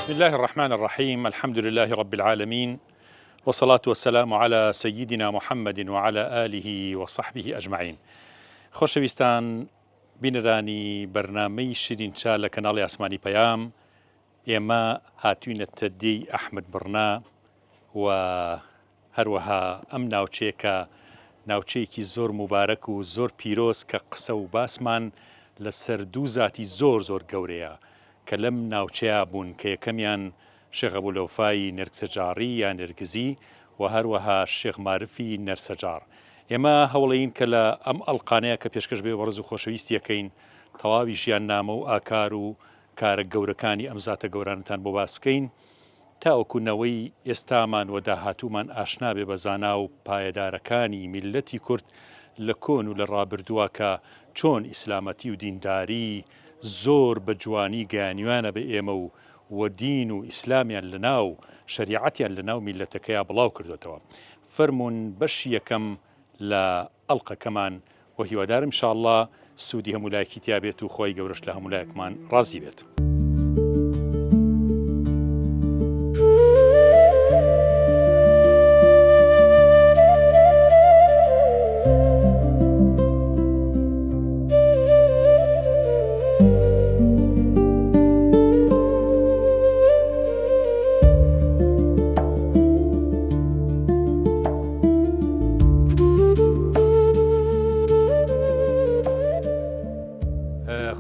بسم الله الرحمن الرحيم. الحمد لله رب العالمين، والصلاة والسلام على سيدنا محمد وعلى آله وصحبه أجمعين. خۆشەویستان، بینەرانی بەرنامەی شیرینچا لە کەناڵی ئاسمانی پەیام، ئێمە هاتووینەتە دێی ئەحمەد بڕنا و هەروەها ئەم ناوچەیەکە ناوچەیەکی زۆر مبارەک و زۆر پیرۆز کە قسە و باسمان لەسەر دوو زاتی زۆر زۆر گەورەیە کە لەم ناوچەیە بوون کە یەکەمیان شێخ ئەبوولەوفای نەرگسەجاڕی یان نێرگزی و هەروەها شێخ مارفی نەرسەجار. ئێمە هەوڵەیین کە لە ئەم ئەڵقانەیە کە پێشکەش بێ وەڕز و خۆشەویستیەکەین تەواوی ژیان نامە و ئاکار و کارە گەورەکانی ئەم زاتە گەورانتان بۆ باس بکەین تاوەکوونەوەی ئێستامان و داهاتوومان ئاشنا بێ بە زانا و پایەدارەکانی میلەتی کورد لە کۆن و لە ڕابردووە کە چۆن ئیسلامەتی و دینداری زۆر بە جوانی گەیانیوانە بە ئێمە و دین و ئیسلامیان لەناو شریعەتیان لەناو میلەتەکەیە بڵاو کردوێتەوە. فەرمونون بەشی یەکەم لە ئەڵقەکەمان و هیوادارم ئینشاءالله سوودی هەمولایەکی تیا بێت و خۆی گەورەش لە هەمولایەکمان ڕازی بێت.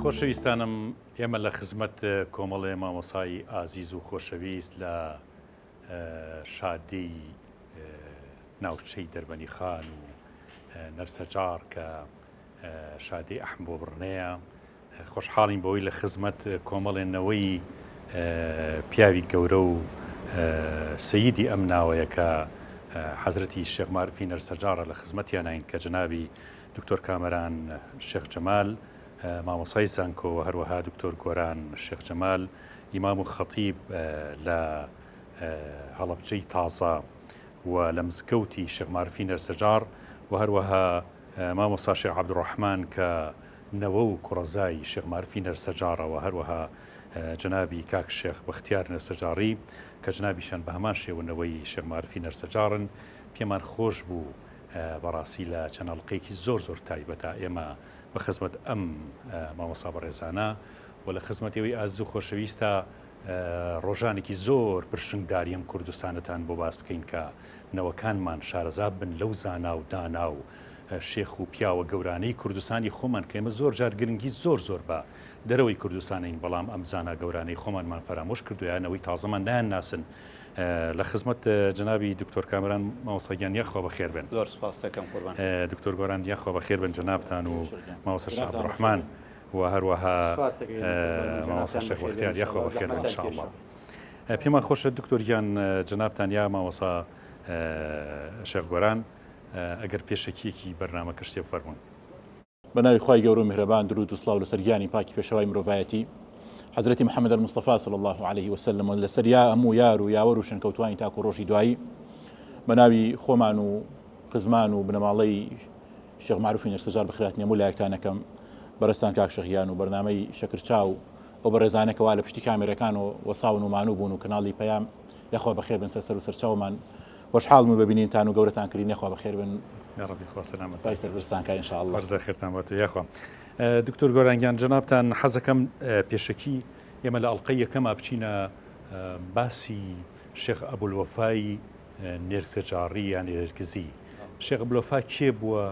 خۆشەویستانم، ئێمە لە خزمەت کۆمەڵێ مامۆسای ئازیز و خۆشەویست لە شادی ناوچەی دەربەنی خان و نەرسەجار کە شادی ئەحمەد بۆ بڕنەیە. خۆشحاڵین بەوەی لە خزمەت کۆمەڵێنەوەی پیاوی گەورە و سەییدی ئەم ناوەیە کە حەزرەتی شێخ مارفی نەرسەجارە لە خزمەتیانین کە جنابی دکتۆر کامەران شێخ جەمال مامۆسای زانکۆ و هەروەها دکتۆر گۆران شێخ جەمال ئیمام و خەتیب لە هەڵەبجەی تازە و لە مزگەوتی شێخ مارفی نەرسەجار و هەروەها مامۆستا شێخ عەبدوڕەحمان کە نەوە و کوڕەزای شێخ مارفی نەرسەجارە و هەروەها جنابی کاک شێخ بەختیار نەرسەجاڕی کە جنابیشان بە هەمان شێوەنەوەی شێخ مارفی نەرسەجارن. پێمان خۆش بوو بەڕاستی لە چەنەڵقەیەکی زۆر زۆر تایبەتە ئێمە بە خزمەت ئەم مامۆستا بەڕێزانە و لە خزمەتەوەی ئازیز و خۆشەویستە ڕۆژانێکی زۆر پرشنگداری ئەم کوردستانتان بۆ باس بکەین کە نەوەکانمان شارەزا بن لەو زانا و دانا و شێخ و پیاوە گەورانەی کوردستانی خۆمان کە ئێمە زۆر جار گرنگی زۆر زۆر بە دەرەوەی کوردستانین، بەڵام ئەم زانا گەورانەی خۆمانمان فەرامۆش کردویانەوەی تازەمان نایانناسن. لە خزمەت جنابی دکتۆر کامەران مامۆستاگیان یاخوا بەخێر بن. زۆر سوپاس دەکەم قوربان. دکتۆر گۆران یاخوا بەخێر بن جنابتان و مامۆستا شێخ عەبدوڕەحمان و هەروەها مامۆستا شێخ بەختیار یاخوا بەخێر بن ئینشاءالله. پێمان خۆشە دکتۆر گیان جنابتان یا مامۆستا شێخ گۆران ئەگەر پێشەکیەکی بەرنامەکە شتێ بفەرمون. بە ناوی خوای گەورە و میهرەبان درود و سڵاو لەسەر گیانی پاکی پێشەوای مرۆڤایەتی حەزرەتی محەممەد المستەفا صلی الله عليه وسلم و لەسەر یا هەموو یار و یاوەر و شنکەوتوانی تاکو ڕۆژی دوایی بە ناوی خۆمان و خزمان و بنەماڵەی شێخ مارفی نەرسەجار بەخێرهاتنی هەموو لایەکتانەکەم بەڕێستان کاک شەخیان و بەرنامەی شەکرچاو و بەڕێزانێکەوە لە پشتی کامێرەکان و وەساون و مانوو بوون و کەناڵی پەیام یاخوا بەخێر بن سەر و سەرچاومان خۆشحاڵم ببینینتان و گەورەتان کردین. یاخوا بەخێر بن یا ڕەبی خوا سەلامەت پای سەربرستانکە ئینشاءالله. بەرزە خێرتان باتە یاخوا. دکتۆر گۆرانگیان جنابتان حەزەکەم پێشەکی ئێمە لە ئەڵقەی یەکەما بچینە باسی شێخ ئەبوولوەفای نێرگسەجاڕی یان نێرگزی. شێخ ئەبوولوەفا کێ بووە؟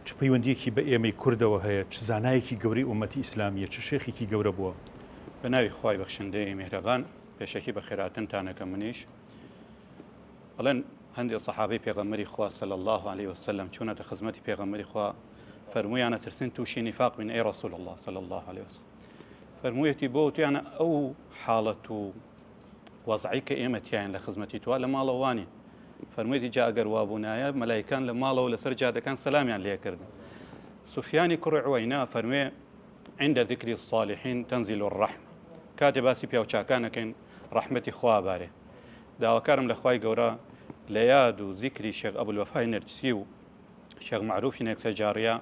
چ پەیوەندیەکی بە ئێمەی کوردەوە هەیە؟ چ زانایەکی گەورەی ئومەتی ئیسلامیە؟ چ شێخێکی گەورە بووە؟ بە ناوی خوای بەخشندەی میهرەبان پێشەکی بە خێراتنتانەکە منیش بەڵێن هەندێک سەحابەی پێغەمبەری خوا صلی الله عليه وسلم چوونەتە خزمەتی پێغەمبەری خوا فەرموویانە ترسن تووشی نیفاق بن ئەی ڕەسوول الله صلی الله عليه وسلم. فەرموویەتی بۆ تویانە ئەو حاڵەت و وەزعی کە ئێمە تیایان لە خزمەتی توا لە ماڵەوانی فەرموویەتی جا ئەگەر وابوونایە مەلایکان لە ماڵەوە لەسەر جادەکان سەلامیان لێکردن. سوفیانی کوڕی عوەینە فەرمووێ عند ذکر الصالحین تنزل الرحمة، کاتێ باسی پیاوچاکانەکەین ڕەحمەتی خوا بارێ. داواکارم لە خوای گەورە لە یاد و زیکری شێخ ئەبوولوەفای نەرگسی و شێخ معروفی نەرگسەجاڕیە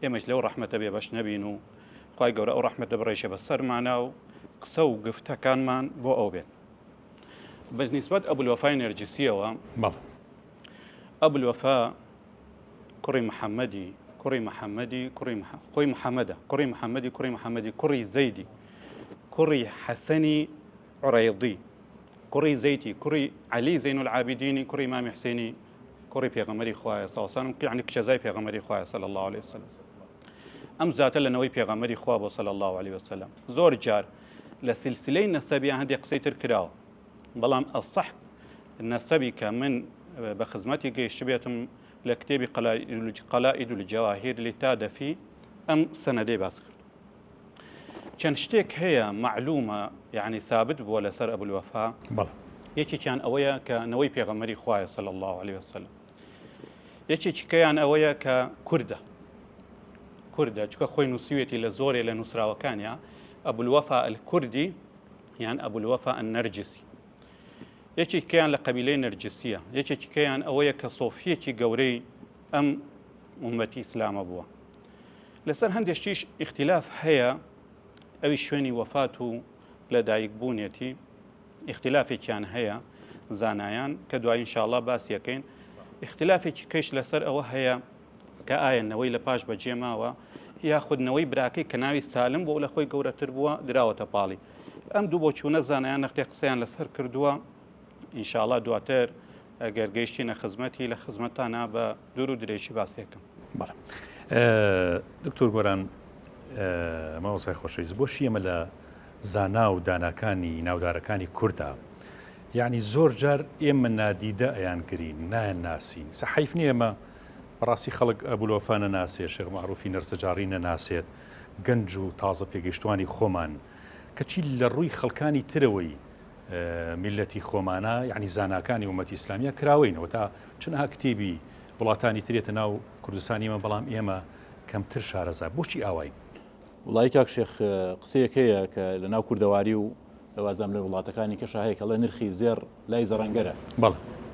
ئێمەش لەو ڕەحمەتە بێبەش نەبین و خوای گەورە ئەو ڕەحمەتە بڕێژە بە سەرمانە و قسە و گفتەکانمان بۆ ئەو بێت بەنسبەت ئەبولوەفای نەرجسیەوە بەڵێ ئەبولوەفا کوڕی محەممەدی کوڕی محەممەدی کوڕی زەیدی کوڕی حەسەنی عڕەیضی کوڕی زەیتی کوڕی عەلی زەین العابدینی کوڕی مامی حسێنی کوڕی پێغەمبەری خوایە ساوسان یعنی کچەزای پێغەمبەری خوایە صلی الله عليه وسلم ئەم زاتە لەنەوەی پێغەمبەری خوا بۆ صلی الله عليه وسلم زۆر جار لە سلسلەی نەسەبیان هەندێک قسەی تر کراوە بەڵام ئەسەح نەسەبی کە من بە خزمەتی گەیشت بێتم لە کتێبی قەلائید الجەواهیر لتادەفی ئەم سەنەدەی باس کرد چەند شتێک هەیە معلومە یعنی ثابت بووە لەسەر ئەبولوەفا یەکێکیان ئەوەیە کە نەوەی پێغەمبەری خوایە صلی الله عليه وسلم یەکێکیان ئەوەیە کە کوردە چکە خۆی نووسوێتی لە زۆرێ لە نووسراوەکانیا ئەبولوەفا الکوردی یان ئەبولوەفا النەرجسی یەکێکیان لە قەبیلەی نەرجسیە یەکێکیان ئەوەیە کە سۆفیەکی گەورەی ئەم ئومەتی ئیسلامە بووە لەسەر هەندێکیش اختلاف هەیە ئەوی شوێنی وەفات و لە دایکبوونێتی اختلافێکیان هەیە زانایان کە دوای ئینشاءڵڵا باسیەکەین اختلافێکی کەش لەسەر ئەوە هەیە کە ئاەنەوەی لە پاش بەجێ ماوە یاخودنەوەی براکەی کە ناوی سالم بۆ لە خۆی گەورەتر بووە دراوەتە پاڵی ئەم دوو بۆ چوونە زانایان نەختێ قسەیان لەسەر کردووە ئینشاءڵڵا دواتر ئەگەر گەیشتینە خزمەتی لە خزمەتانە بە دوور و درێژی باسیەکەم دکتۆر گۆران ماوەسای خۆشەویست بۆ شیەمە لە زانا و داناکانی ناودارەکانی کووردا یعنی زۆر جار ئێمە نادیدە ئەیان گرین نایەن ناسین سەحیف نیە ئێمە بەڕاستی خەڵک ئەبولوەفا نەناسێت شێخ مەعروفی نەرسەجاڕی نەناسێت گەنج و تازە پێگەیشتوانی خۆمان کەچی لە ڕووی خەڵکانی ترەوەی میلەتی خۆمانە یعنی زاناکانی ومەتی ئیسلامیە کراوەینەوە تا چنها کتێبی وڵاتانی ترێتە ناو کوردستانیمە بەڵام ئێمە کەمتر شارەزا بۆچی ئاوای وڵی کاک شێخ قسەیەک هەیە کە لە ناو کوردەواری و لەوازام لە وڵاتەکانی کەش هەیە کە لە نرخی زێر لای زەڕەنگەرە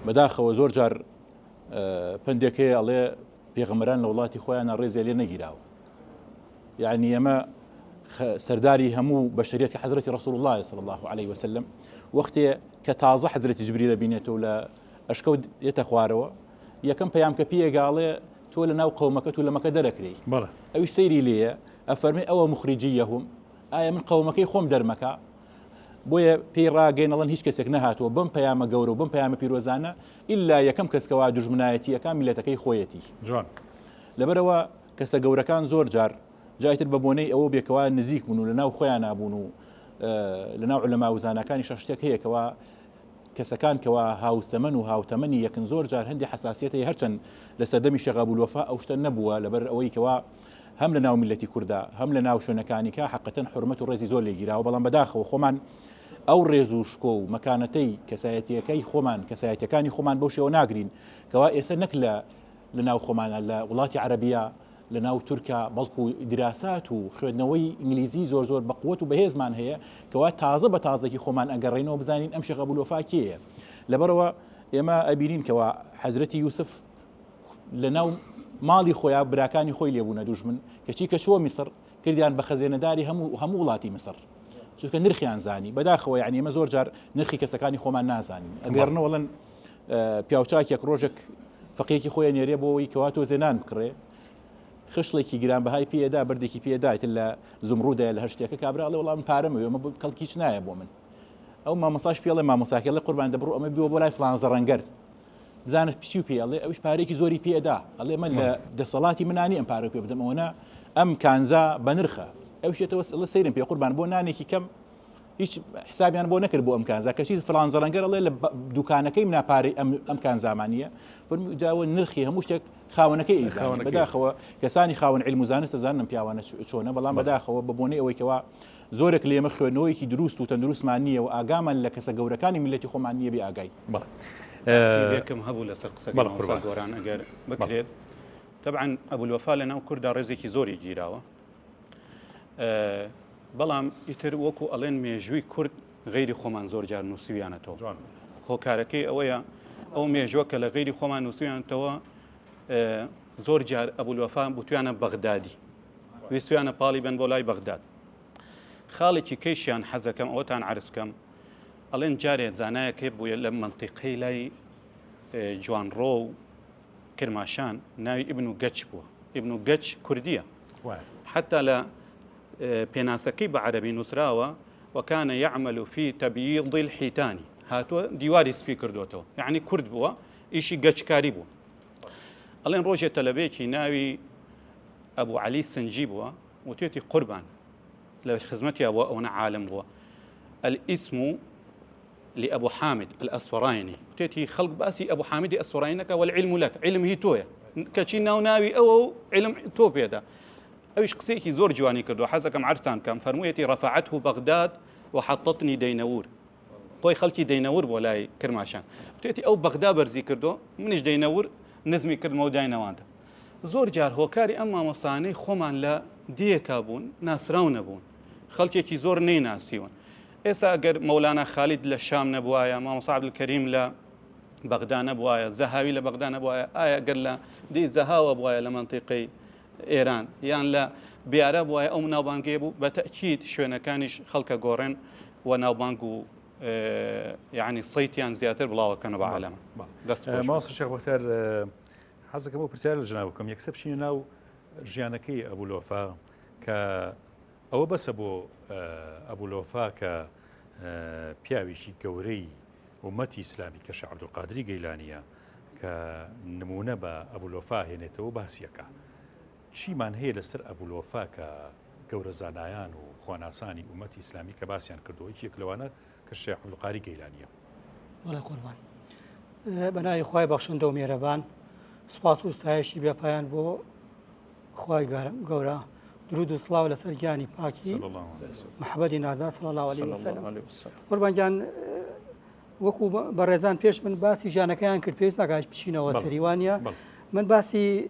بەداخەوە زۆر جار پندێک هەیە ئەڵێ پێغەمبەران لە وڵاتی خۆیان ڕێزێ لێ نەگیراوە یعنی ئەمە سەرداری هەموو بەشریەت کە حەزرەتی ڕەسوڵ الله صلی الله عليه وسلم وەختێ کە تازە حەزرەتی جبریل دەبینێتەوە لە ئەشکەوت دێتە خوارەوە یەکەم پەیام کە پێگاڵێ تۆ لە ناو قەومەکەت و لە مەکە دەرەکرێ ئەوی سەیری لێیە ئەفەرمێ ئەوە مخریجیەهم ئایا من قەومەکەی خۆم دەرمەکە بۆیە پێی ڕاگەینەڵەن هیچ کەسێک نەهاتووە بم پەیامە گەورە و بم پەیامە پیرۆزانە ئللا یەکەم کەسکەوا دوژمنایەتیەکان میلەتەکەی خۆیەتی لەبەرەوە کەسە گەورەکان زۆر جار جایتر بە بۆنەی ئەوە بێکەوە نزیک بوون و لە ناو خۆیان نابوون و لە ناو علەما و زانەکانی شەشتێک هەیەکەوە کەسەکان کەوا هاوسەمەن و هاوتەمەنی یەکن زۆر جار هەندی حساسیەتی هەرچەند لە سەردەمی شێخ ئەبولوەفا ئەو شتە نەبووە لەبەر ئەوەی کەوا هەم لە ناو میلەتی کووردا هەم لە ناو شوێنەکانیکە حەقەتەن حورمەت و ڕێزی زۆر لێگیراوە بەڵام بەداخەوە خۆمان ئەو ڕێز و شکۆ و مەکانەتەی کەسایەتیەکەی خۆمان کەسایەتەکانی خۆمان بەو شێوە ناگرین کەوا ئێستا نەک لە ناو خۆمانە لە وڵاتی عەرەبیە لە ناو تورکیا بەڵکو دراسات و خوێندنەوەی ئینگلیزی زۆر زۆر بەقووەت و بەهێزمان هەیە کەوا تازە بە تازەکی خۆمان ئەگەڕێنەوە بزانین ئەم شێخ ئەبولوەفا کێیە لەبەرەوە ئێمە ئەبینین کەوا حەزرەتی یوسف لە ناو ماڵی خۆیان براکانی خۆی لێبوونە دوژمن کەچی کە چووە میسر کردیان بە خەزێنەداری هەموو وڵاتی میسر چونکە نرخیان زانی بەداخەوە یعنی ئێمە زۆر جار نرخی کەسەکانی خۆمان نازانین ئەگەڕنەوەڵەن پیاوچاکێک ڕۆژێک فەقیەکی خۆیان نێرێ بۆەوەی کەوا تۆ زێنان بکڕێ خشتێکی گرانبەهای پێدا بردێکی پێدایت لە زمڕودە لە هەر شتێکە کابراڵێ وەڵام پارەمە ئەمە کەڵکیچ نایە بۆ من ئەو مامۆساش پێڵێ مامۆساکە لە قوربان دەبڕ ئەمە بیوە بۆ لای فڵان زەڕەنگەر بزانت پیچی و پێڵێ ئەوش پارێکی زۆری پێدا ئەڵێ من لە دەسەڵاتی منانی ئەم پارە پێ بدەم ئەوەنە ئەم کانزا بە نرخە ئەو شێتەوە لە سەیرم پێ قوربان بۆ نانێکی کەم هیچ حسابیان بۆ نەکرد بۆ ئەم کانزا کەچی فڵان زەڕەنگەر ئەڵێ لە دوکانەکەی مناپارەی ئەم کانزامانیە جاوە نرخی هەموو شتێک خاوەنەکەی ئیزان بەداخەوە کەسانی خاوەن عیلم و زانست دەزانن پیاوانە چۆنە بەڵام بەداخەوە بە بۆنەی ئەوەی کەوا زۆرێک لە ئێمە خوێندنەوەیەکی دروست و تەندروستمان نییە و ئاگامان لە کەسە گەورەکانی میلەتی خۆمان نییە بێ ئاگای یەکەم هەبوو لەسەر قسەکەی گۆران ئەگەر بکرێت طبعا ئەبولوەفا لە ناو کووردا ڕێزێکی زۆری گیراوە بەڵام ئیتر وەکو ئەڵێن مێژووی کورد غەیری خۆمان زۆر جار نووسویانەتەوە هۆکارەکەی ئەوەیە ئەو مێژووە کە لە غەیری خۆمان نووسویانەتەوە زۆر جار ئەبولوەفا بوتویانە بەغدادی ویستویانە پاڵی بن بۆ لای بەغداد خاڵێکی کەیشیان حەزەکەم ئەوتان عرزکەم ئەڵێن جارێت زانایەکێ بووە لە منتیقەی لای جوانڕۆ و کرماشان ناوی ئیبن و گەچ بووە. ئیبن و گەچ کوردیە حتى لە پێناسەکەی بە عەرەبی نووسراوە وەکانە یعمل فی تەبییض الحیتانی هاتووە دیواری سپی کردوتەوە یعنی کورد بووە ئیشی گەچکاری بوو. ئەڵێن ڕۆژێ تەلەبەیەکی ناوی ئەبوو عەلی سنجی بووە وتێتی قوربان لە خزمەتیا بووە ئەوەنە عالم بووە الئیسم لأبو حامد الأسفراني وتێتی خەڵک باسی ئەبوو حامدی ئەسفرانی نەکە والعلم لەک علم هی تۆیە کەچی ناوناوی ئەوە علم تۆ پێدا. ئەویش قسەیەکی زۆر جوانی کردو حەزەکەم عەرزتان کەم فەرموویەتی ڕەفەعەته بەغداد وحەطەتنی دەینەور خۆی خەڵکی دەینەور بۆ لای کرماشان وتێتی ئەو بەغدا بەرزی کردو منیش دەینەور نزمی کردمەوە داینەوانتە. زۆر جار هۆکاری ئەم مامۆسانەی خۆمان لە دیەکا بوون ناسراو نەبوون خەڵکێکی زۆر نەیناسیون. ئێستا ئەگەر مەولانا خالید لە شام نەبوایە مامۆستا عەبدولکەریم لە بەغدا نەبوایە زەهاوی لە بەغدا نەبوایە ئایا گەر لە دی زەهاوە بوایە لە منتیقەی ئێران یان لە بیارە بوایە ئەو ناوبانگەیە بوو بە تەئکید شوێنەکانیش خەڵکە گۆڕێن و ناوبانگ و یعنی سەیتیان زیاتر بڵاوەکەنە بە عالەمە. ماسە شێخ بەختیار حەزەکەم بۆ پرسیار لە جناوکەم یەکسەر بچینە ناو ژیانەکەی ئەبوو لۆفا کە ئەوە بەسە بۆ ئەبوو لۆفا کە پیاوێکی گەورەی ومەتی ئیسلامی کە شێخ عەبدولقادری گەیلانیە کە نمونە بە ئەبوو لۆفا هێنێتەوە باسیەکە. چیمان هەیە لەسەر ئەبوو لۆفا کە گەورە زانایان و خواناسانی ومەتی ئیسلامی کە باسییان کردەوە یەک لەوانە کە شێخ عەبدولقادری گەیلانیە. وڵای قوربان بەناوی خوای بەخشندە و مێرەبان سوپاس و ستایشی بێپایان بۆ خوای گەورە درود و سڵاو لەسەر گیانی پاکی محەممەدی نازدار صلی الله علیه وسلم. قوربان گیان وەکو بەڕێزان پێش من باسی ژیانەکەیان کرد پێویست ناکات بچینەوە سەریوانە من باسی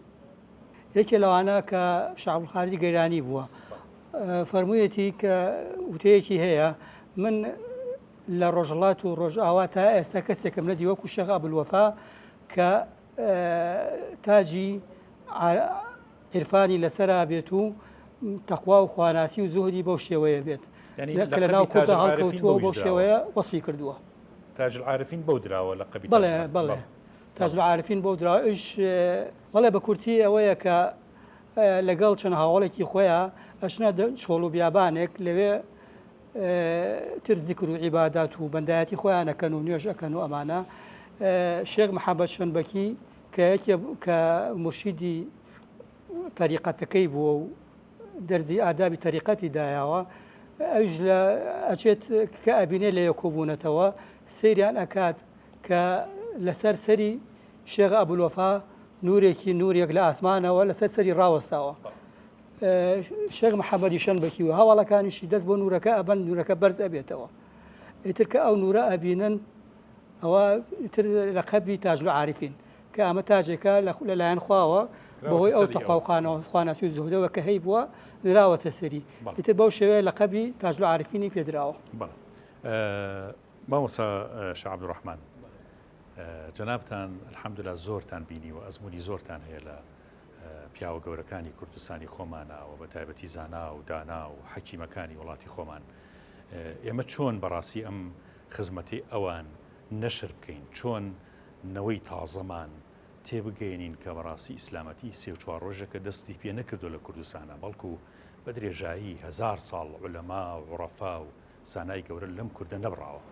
یەکێ لەوانە کە شێخ عەبدولقادری گەیلانی بووە فەرموویەتی کە وتەیەکی هەیە من لە ڕۆژهەڵات و ڕۆژئاوا تا ئێستا کەسێکم نەدی وەکو شێخ ئەبوولوەفا کە تاجی عیرفانی لەسەرا بێت و تەقوا و خواناسی و زوهدی بەو شێوەیە بێت کە لە ناو کۆتا هەڵکەوتووە بەو شێوەیە وەسفی کردووە. تاج العارفین بەو دراوە لە قەبی بەڵێ تاج العارفین بەو دراوەش بەڵێ بە کورتی ئەوەیە کە لەگەڵ چەند هاوڵێکی خۆیان ئەشنە شۆڵ و بیابانێک لەوێ تر زیکر و عیبادات و بەندایەتی خۆیان ئەکەن و نوێژ ئەکەن و ئەمانە. شێخ محەممەد شەنبەکی کە مرشیدی تەریقەتەکەی بووە و دەرزی ئادابی تەریقەتی دایاوە ئەوش لە ئەچێت کە ئەبینێ لە یەکۆبوونەتەوە سەیریان ئەکات کە لەسەر سەری شێخ ئەبوولوەفا نورێک لە ئاسمانەوە لەسەر سەری ڕاوەستاوە. شێخ محەممەدی شەنبەکی و هەواڵەکانیشی دەست بۆ نورەکە ئەبەن نورەکە بەرز ئەبێتەوە. ئیتر کە ئەو نورە ئەبینن ئەوە ئیتر لە قەبی تاج العارفین کە ئەمە تاجێکە لەلایەن خواوە بەهۆی ئەو تەقوا و خواناسی و زوهدەوە کە هەی بووە دراوەتە سەری ئیتر بەو شێوەیە لە قەبی تاج العارفینی پێدراوە. مامۆستا شێخ عەبدوڕەحمان جەنابتان الحەمدوللا زۆرتان بینی و ئەزمموی زۆرتان هەیە لە پیاوە گەورەکانی کوردستانی خۆمانەوە بە تایبەتی زانا و دانا و حەکیمەکانی وڵاتی خۆمان ئێمە چۆن بەڕاستی ئەم خزمەتی ئەوان نەشر بکەین چۆن نەوەی تازەمان تێبگەێنین کە بەڕاستی ئیسلامەتی سێ و چوار ڕۆژێکە دەستی پێ نەکردو لە کوردستانە بەڵکو بە درێژایی 1000 ساڵ عولەما و عوڕەفا و زانای گەورە لەم کوردە نەبڕاوە.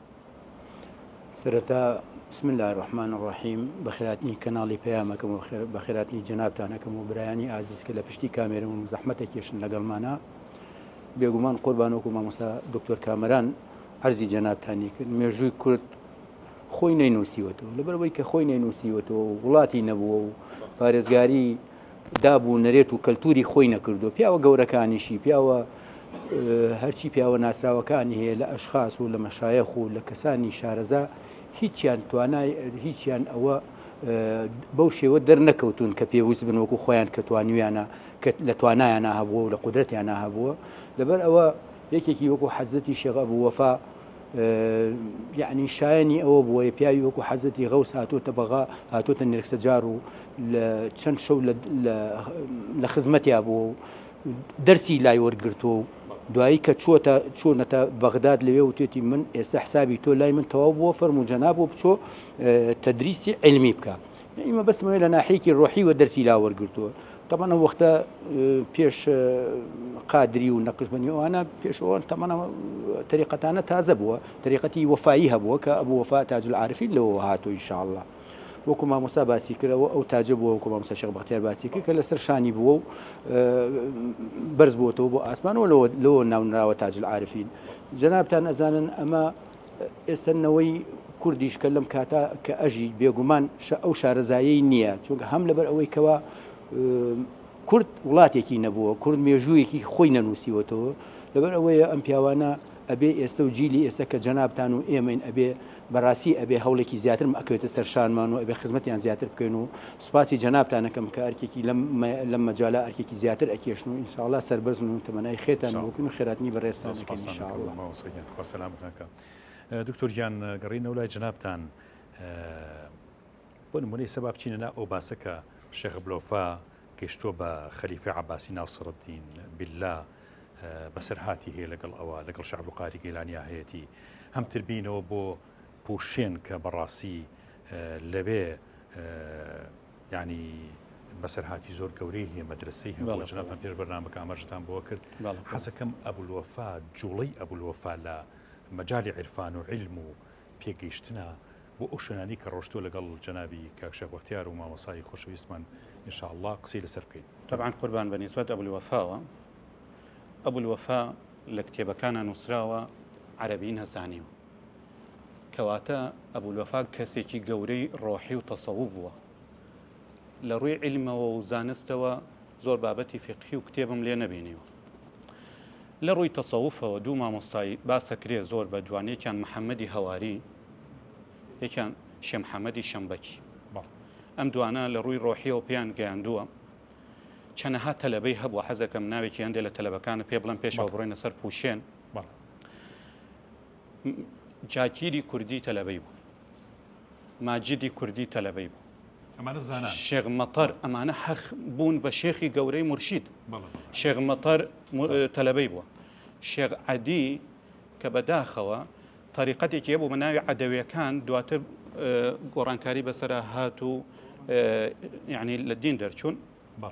سرەتا بسم الله الرحمن الرحیم بەخێراتنی کەناڵی پەیامەکەم و بەخێراتنی جەنابتانەکەم و برایانی ئازیز کە لە پشتی کامێرە و زەحمەتە کێشن لەگەڵمانە بێگومان قوربان وەکو مامۆستا دکتۆر کامەران عەرزی جەنابتانی کرد مێژووی کورد خۆی نەینووسیوەتەوە لەبەرەوەی کە خۆی نەینووسیوەتەوە و وڵاتی نەبووە و پارێزگاری دابوو نەرێت و کەلتوری خۆی نەکردو پیاوە گەورەکانیشی پیاوە هەرچی پیاوە ناسراوەکانی هەیە لە ئەشخاص و لە مەشایەخ و لە کەسانی شارەزا هیچیان توانای هیچیان ئەوە بەو شێوە دەرنەکەوتون کە پێویست بن وەکو خۆیان کە توانویانە لە توانایانە هەبووە و لە قودرەتیانە هەبووە لەبەر ئەوە یەکێکی وەکو حەزەتی شێخ ئەبوولوەفا یعنی شایانی ئەوە بووە پیاوی وەکو حەزەتی غەوس هاتۆتە بەغا هاتۆتە نێرکسەجار و لە چەند شەو لە خزمەتیا بووە و دەرسی لای وەرگرتو دوایی کە چوونەتە بەغداد لەوێ و توێتی من ئێستا حسابی تۆ لای من تەواو بووە فەرمو جەناب و بچۆ تەدریسی علمی بکە ئمە بەسمەوەی لە ناحەیەکی ڕۆحی و دەرسی لا وەرگرتووە طبعا وەختە پێش قادری و نەقشبنی ئەوانە پێشەوە تەمەنە طریقەتانە تازە بووە طریقەتی وەفایی هەبووە کە ئەبوو وەفا تاج العارفین لەوە هاتووە ئینشاءالله وەکو مامۆستا باسی کردەوە ئەو تاجە بووە وەکو مامۆستا شێخ بەختیار باسی کرد کە لەسەر شانی بووە و بەرز بووەتەوە بۆ ئاسمانەوە لەوە ناونراوە تاج العارفین جەنابتان ئەزانن ئەمە ئێستانەوەی کوردیش کە لەم کاتا کە ئەژی بێگومان ئەو شارەزایەی نییە چونکە هەم لەبەر ئەوەی کەوە کورد وڵاتێکی نەبووە کورد مێژوویەکی خۆی نەنووسیوەتەوە لەبەر ئەوەیە ئەم پیاوانە ئەبێ ئێستا و جیلی ئێستا کە جەنابتان و ئێمەین ئەبێ بەڕاستی ئەبێ هەوڵێکی زیاتر ئەکەوێتە سەرشانمان و ئەبێ خزمەتیان زیاتر بکەین و سوپاسی جەنابتانەکەم کە ئەرکێکی لەم مەجاالە ئەرکێکی زیاتر ئەکێشن و ئینشاءالله سەربەرزن و تەمەنای خێتان بکەن و خێراتنی بەڕێستانەکەن ئینشاءالله. دکتۆر گیان گەڕینەوە لای جەنابتان بۆ نمونەی سەبا بچینە نا ئەو باسەکە شێخ عەبدولوەفا گەیشتووە بە خەلیفەی عەباسی ناصرەدین بالله بەسەرهاتی هەیە لەگەڵ ئەوە لەگەڵ شێخ عەبدولقادر گەیلانیا هەیەتی هەم تربینەوە بۆ پوشێن کە بەڕاستی لەوێ ینی بەسەرهاتی زۆر گەورەی هەیە مەدرسەی هەیە جەنابتان پێش بەرنامەکە ئاماژەتان بۆ کرد حەزەکەم عەبدولوەفا جوڵەی عەبدولوەفا لە مەجالی عیرفان و علم و پێگەیشتنە بۆ ئەو شوێنانی کە ڕۆشتووە لەگەڵ جەنابی کاک شێخ بەختیار و مامۆسای خۆشەویستمان ئینشاءالله قسەی لەسەر بکەین. طبعا قوربان بەنسبەت عەبدولوەفاوە ئەبولوەفا لە کتێبەکانە نووسراوە عەرەبی نەزانیوە کەواتە ئەبولوەفا کەسێکی گەورەی ڕۆحی و تەسەووف بووە لە ڕووی علمەوە و زانستەوە زۆر بابەتی فقهی و کتێبم لێ نەبینیوە لە ڕووی تەسەووفەوە دوو مامۆستای باسەکرێ زۆر بە جوانێکیان محەممەدی هەواری یەکیان شێخ محەممەدی شەمبەکی ئەم دوانە لە ڕووی ڕۆحیەوە پێیان گەیاندووە چەنەها تەلەبەی هەبووە حەزەکەم ناوێکی هەندێک لە تەلەبەکانە پێ بڵێن پێشەوە بڕۆینە سەر پوشێن جاگیری کوردی تەلەبەی بوو ماجدی کوردی تەلەبەی بوو ئەمانە زانان شێخ مەتەر ئەمانە هەر بوون بە شێخی گەورەی مرشید شێخ مەتەر تەلەبەی بووە شێخ عەدی کە بەداخەوە طریقەتێکی هەبوو بە ناوی عەدەویەکان دواتر گۆڕانکاری بەسەرا هات و یعنی لە دین دەرچوون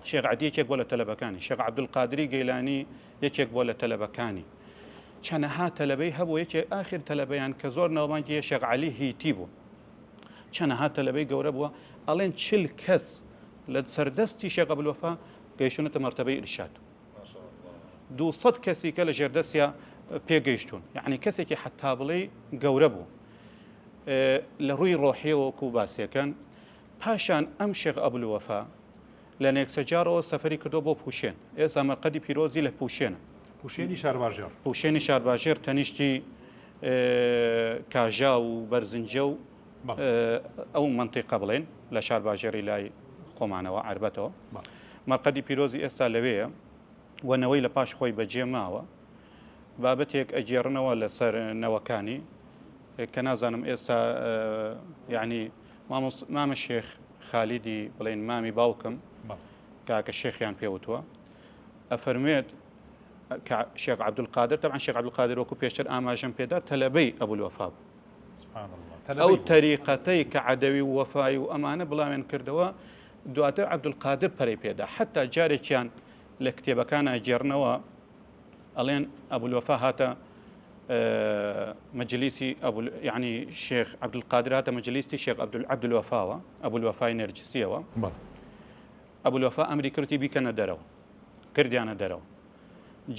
شێخ عەدی یەکێک بۆ لە تەلەبەکانی شێخ عەبدولقادری گەیلانی یەکێک بۆ لە تەلەبەکانی چەنەها تەلەبەی هەبوو یەکێک ئاخر تەلەبەیان کە زۆر ناوبانگی شێخ عەلی هیتی بوو چەنەها تەلەبەی گەورە بووە ئەڵێن 40 کەس لە سەردەستی شێخ عەبدولوەفا گەیشتونەتە مەرتەبەی ئیرشاد 200 کەسی کە لە ژێردەستیا پێگەیشتون یعنی کەسێکی حتا بڵێ گەورە بوو لە ڕووی ڕۆحیەوەکو باسیەکەن پاشان ئەم شێخ عەبدولوەفا لە نێکسەجارەوە سەفەری کردو بۆ پوشێن ئێستا مەرقەدی پیرۆزی لە پوشێنە پوشێنی شارباژێر پوشێنی شارباژێر تەنیشتی کاژا و بەرزنجە و ئەو منتیقە بڵێن لە شارباژێری لای خۆمانەوە عربەتەوە مەرقەدی پیرۆزی ئێستا لەوەیە وەنەوەی لە پاش خۆی بەجێ ماوە بابەتێک ئەگێڕنەوە لەسەر نەوەکانی کە نازانم ئێستا یعنی مامە شێخ خالیدی بڵێن مامی باوکم کاکە شێخیان پێوتووە ئەفەرمێت شێخ عەبدولقادر طبعا شێخ عەبدولقادر وەکو پێشتر ئاماژەم پێدا تەلەبەی ئەبولوەفا بوو ئەو تەریقەتەی کە عەدەوی و وەفای و ئەمانە بڵاوێن کردەوە دواتر عەبدولقادر پەرەی پێدا حتا جارێکیان لە کتێبەکانە گێڕنەوە ئەڵێن ئەبولوەفا هاتە مەجلیسی یعنی شێخ عەبدولقادر هاتە مەجلیسی شێخ عەبدولوەفاوە ئەبولوەفای نەرجسیەوە ئەبولوەفا ئەمری کردی بیکەنە دەرەوە کردیانە دەرەوە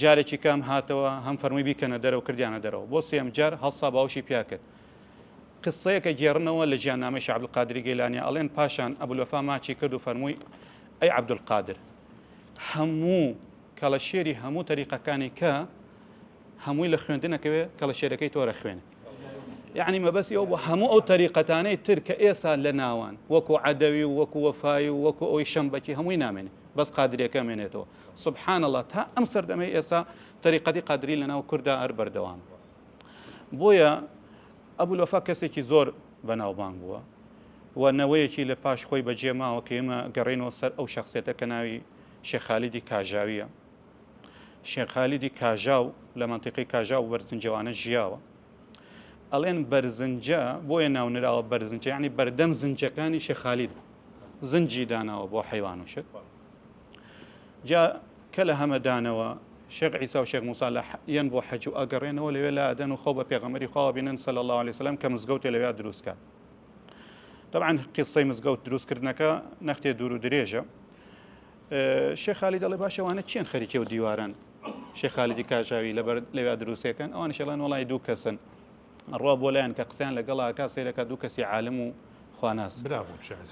جارێکی کام هاتەوە هەم فەرمووی بیکەنە دەرەوە کردیانە دەرەوە بۆ سێم جار هەڵسا باوشی پیا کرد قسەیەکە گێڕنەوە لە گیاننامەی شێخ عەبدولقادری گەیلانی ئەڵێن پاشان ئەبولوەفا ماچی کرد و فەرمووی ئەی عەبدولقادر هەموو کەڵەشێری هەموو تەریقەکانی کە هەمووی لە خوێندنەکەوێ کەڵەشێرەکەی تۆرە خوێنە یعنی مەبەستی ئەو بۆ هەموو ئەو تەریقەتانەی تر کە ئێستا لە ناوان وەکو عەدەوی و وەکو وەفای و وەکو ئەوی شەمبەکی هەمووی نامێنێ بەس قادریەکە مێنێتەوە سبحان الله تا ئەم سەردەمەی ئێستا تەریقەتی قادری لە ناو کووردا هەر بەردەوام بۆیە ئەبولوەفا کەسێکی زۆر بەناوبانگ بووە و نەوەیەکی لە پاش خۆی بەجێماوە کە ئێمە گەڕێنەوە سەر ئەو شخصێتە کە ناوی شێخ خالیدی کاژاویە شێخ خالیدی کاژاو لە منتیقی کاژاو و بەرزنجەوانە ژیاوە ئەڵێن بەرزنجە بۆیە ناونراوە بەرزنجە یعنی بەردەم زنجەکانی شێخ خالید زنجی داناوە بۆ حیوان و شت جا کە لە هەمەدانەوە شێخ عیسا و شێخ موسا لە یەن بۆ حەج و ئەگەڕێنەوە لەوێ لا ئەدەن و خەو بە پێغەمبەری خوا بینن صلی الله عليه وسلم کە مزگەوتێ لەوێ دروستکە طبعا قصەی مزگەوت دروستکردنەکە نەختێ دوور و درێژە شێخ خالید دەڵێ باشەوانە چێن خەریکە و دیوارن شێخ خالیدی کاژاوی لەوێ دروستەکەن ئەوان شەڵەن وڵای دوو کەسن ڕوا بۆ لایەن کە قسەیان لەگەڵا سەیرەکە دوو کەسی عالم و خواناس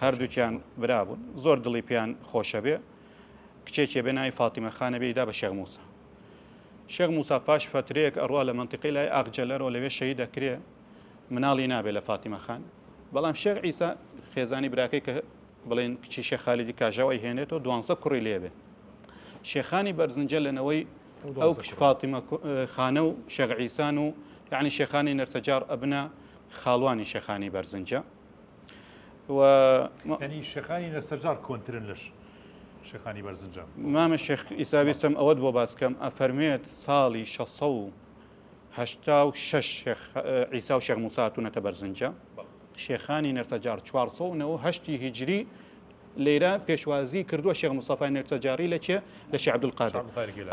هەردووکیان برابوون زۆر دڵی پیان خۆشە بێ کچێکێ بێ ناوی فاتیمە خانە بێدا بە شێخ موسا شێخ موسا پاش فترەیەک ئەڕوا لە منتیقی لای ئاغجەلەرەوە لەوێ شەهید دەکرێ مناڵی نابێت لە فاتیمە خان بەڵام شێخ عیسا خێزانی براکەی کە بڵێن کچی شێخ خالیدی کاژاوی هێنێتەوە 12 کوڕی لێبێ شێخانی بەرزنجە لەنەوەی ئەو فاتیمە خانە و شێخ عیسان و یعنی شێخانی نەرسەجار ئەبنە خاڵوانی شێخانی بەرزنجە ینی شێخانی نەرسەجار کۆنترن لەش شێخانی بەرزنجە مامە شێخ ئیساویستم ئەوەت بۆ باسکەم ئەفەرمێت ساڵی 686 عیسا و شێخ موسا هاتوونەتە بەرزنجە شێخانی نەرسەجار 408 هیجری لێرە پێشوازی کردووە شێخ موستەفای نەرسەجاری لە چێ لە شێخ عەبدولقادر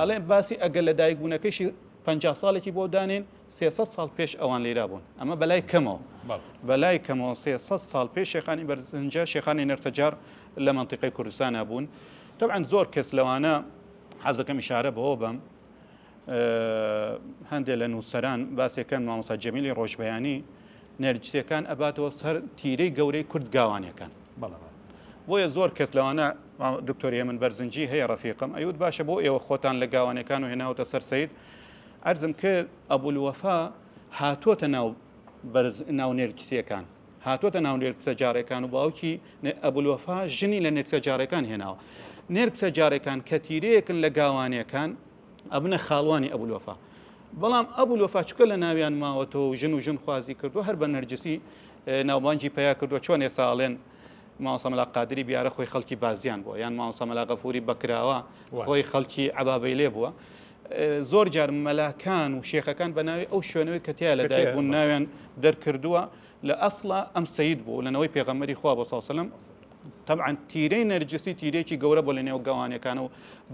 ئەڵێن باسی ئەگەر لە دایکبوونەکەیشی 50 ساڵێکی بۆ دانێن 300 ساڵ پێش ئەوان لێرا بوون ئەمە بەلای کەمەوە بەلای کەمەوە 300 ساڵ پێش شێخانی بەرزنجە شێخانی نەرسەجار لە منتیقەی کوردستانە بوون طبعا زۆر کەس لەوانە حەزەکەم ئیشارە بەوە بم هەندێک لە نووسەران باسێکەن مامۆستا جەمیلی ڕۆژبەیانی نەرجسیەکان ئەباتەوە سەر تیرەی گەورەی کورد گاوانیەکان بۆیە زۆر کەس لەوانە دکتۆری من بەرزنجی هەیە ڕەفیقم ئەیوت باشە بۆ ئێوە خۆتان لە گاوانەکان و هێناوتە سەر سەید عەرزم کرد ئەبولوەفا هاتووەتە ناو نێرگسیەکان هاتووەتە ناو نێرگسە جارێکان و باوکی ئەبولوەفا ژنی لە نێرگسە جارەکان هێناوە نێرگسە جارێکان کە تیرەیەکن لە گاوانیەکان ئەبنە خاڵوانی ئەبولوەفا بەڵام ئەبولوەفا چکە لە ناویان ماوەتەوە و ژن خوازی کردو هەر بە نەرجسی ناوبانگی پیا کردووە چۆن ێسا ئاڵێن مامۆستا مەلا قادری بیارە خۆی خەڵکی بازیان بووە یان مامۆستا مەلا غەفوری بەکراوە خۆی خەڵکی عەبابەی لێ بووە زۆر جار مەلاکان و شێخەکان بە ناوی ئەو شوێنەوەی کە تیا لەدایک بوون ناویان دەرکردووە لە ئەسڵا ئەم سەید بوو لەنەوەی پێغەمبەری خوا بۆ سەڵسەلەم طبعا تیرەی نەرجسی تیرێکی گەورە بۆ لە نێو گەوانەکان و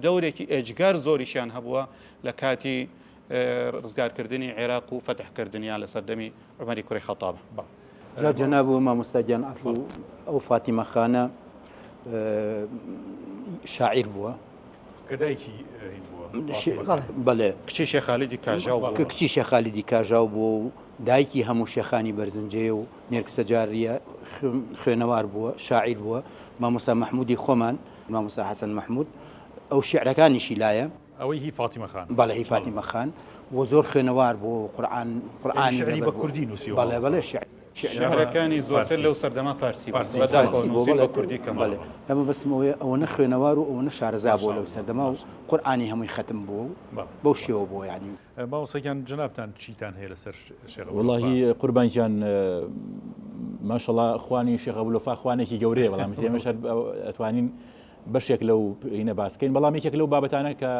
دەورێکی ئێجگار زۆریشیان هەبووە لە کاتی ڕزگارکردنی عێراق و فەتحکردنیان لە سەردەمی عومەری کوڕی خەتاب جا جەناب و مامۆستا گیان عەفو ئەو فاتیمە خانە شاعیر بووە کەدایکی بەڵێ کچی شێخ خالیدی کاژاو کچی شێخ خالیدی کاژاو بووە و دایکی هەموو شێخانی بەرزنجەیە و نێرگسە جاریە خوێنەوار بووە شاعیر بووە مامۆستا مەحموودی خۆمان مامۆستا حەسەن مەحموود ئەو شیعرەکانیشی لایە ئەوەی هی فاتیمە خان بەڵێ هی فاتیمە خان و زۆر خوێنەوار بووە و قورئانی بە کوردی نووسیوە بەڵێ بەڵێ شعرەکانی زۆرتر لەو سەردەما فارسی بە کوردی کەمەڵێ ئەمە بەسمەوەی ئەوەنە خوێنەوار و ئەوەنە شارەزا بووە لەو سەردەما و قورئانی هەمووی ختم بووە و بەو شێوە بووە یعنی باوسەکان جنابتان چیتان هەیە لەسەر شێخ وڵاهی قوربانیان ماشەڵڵا خوانی شێخ ئەبولوەفا خوانێکی گەورەیە بەڵام ئێمەش ئەتوانین بەشێک لەو هینە باسکەین بەڵام یەکێک لەو بابەتانە کە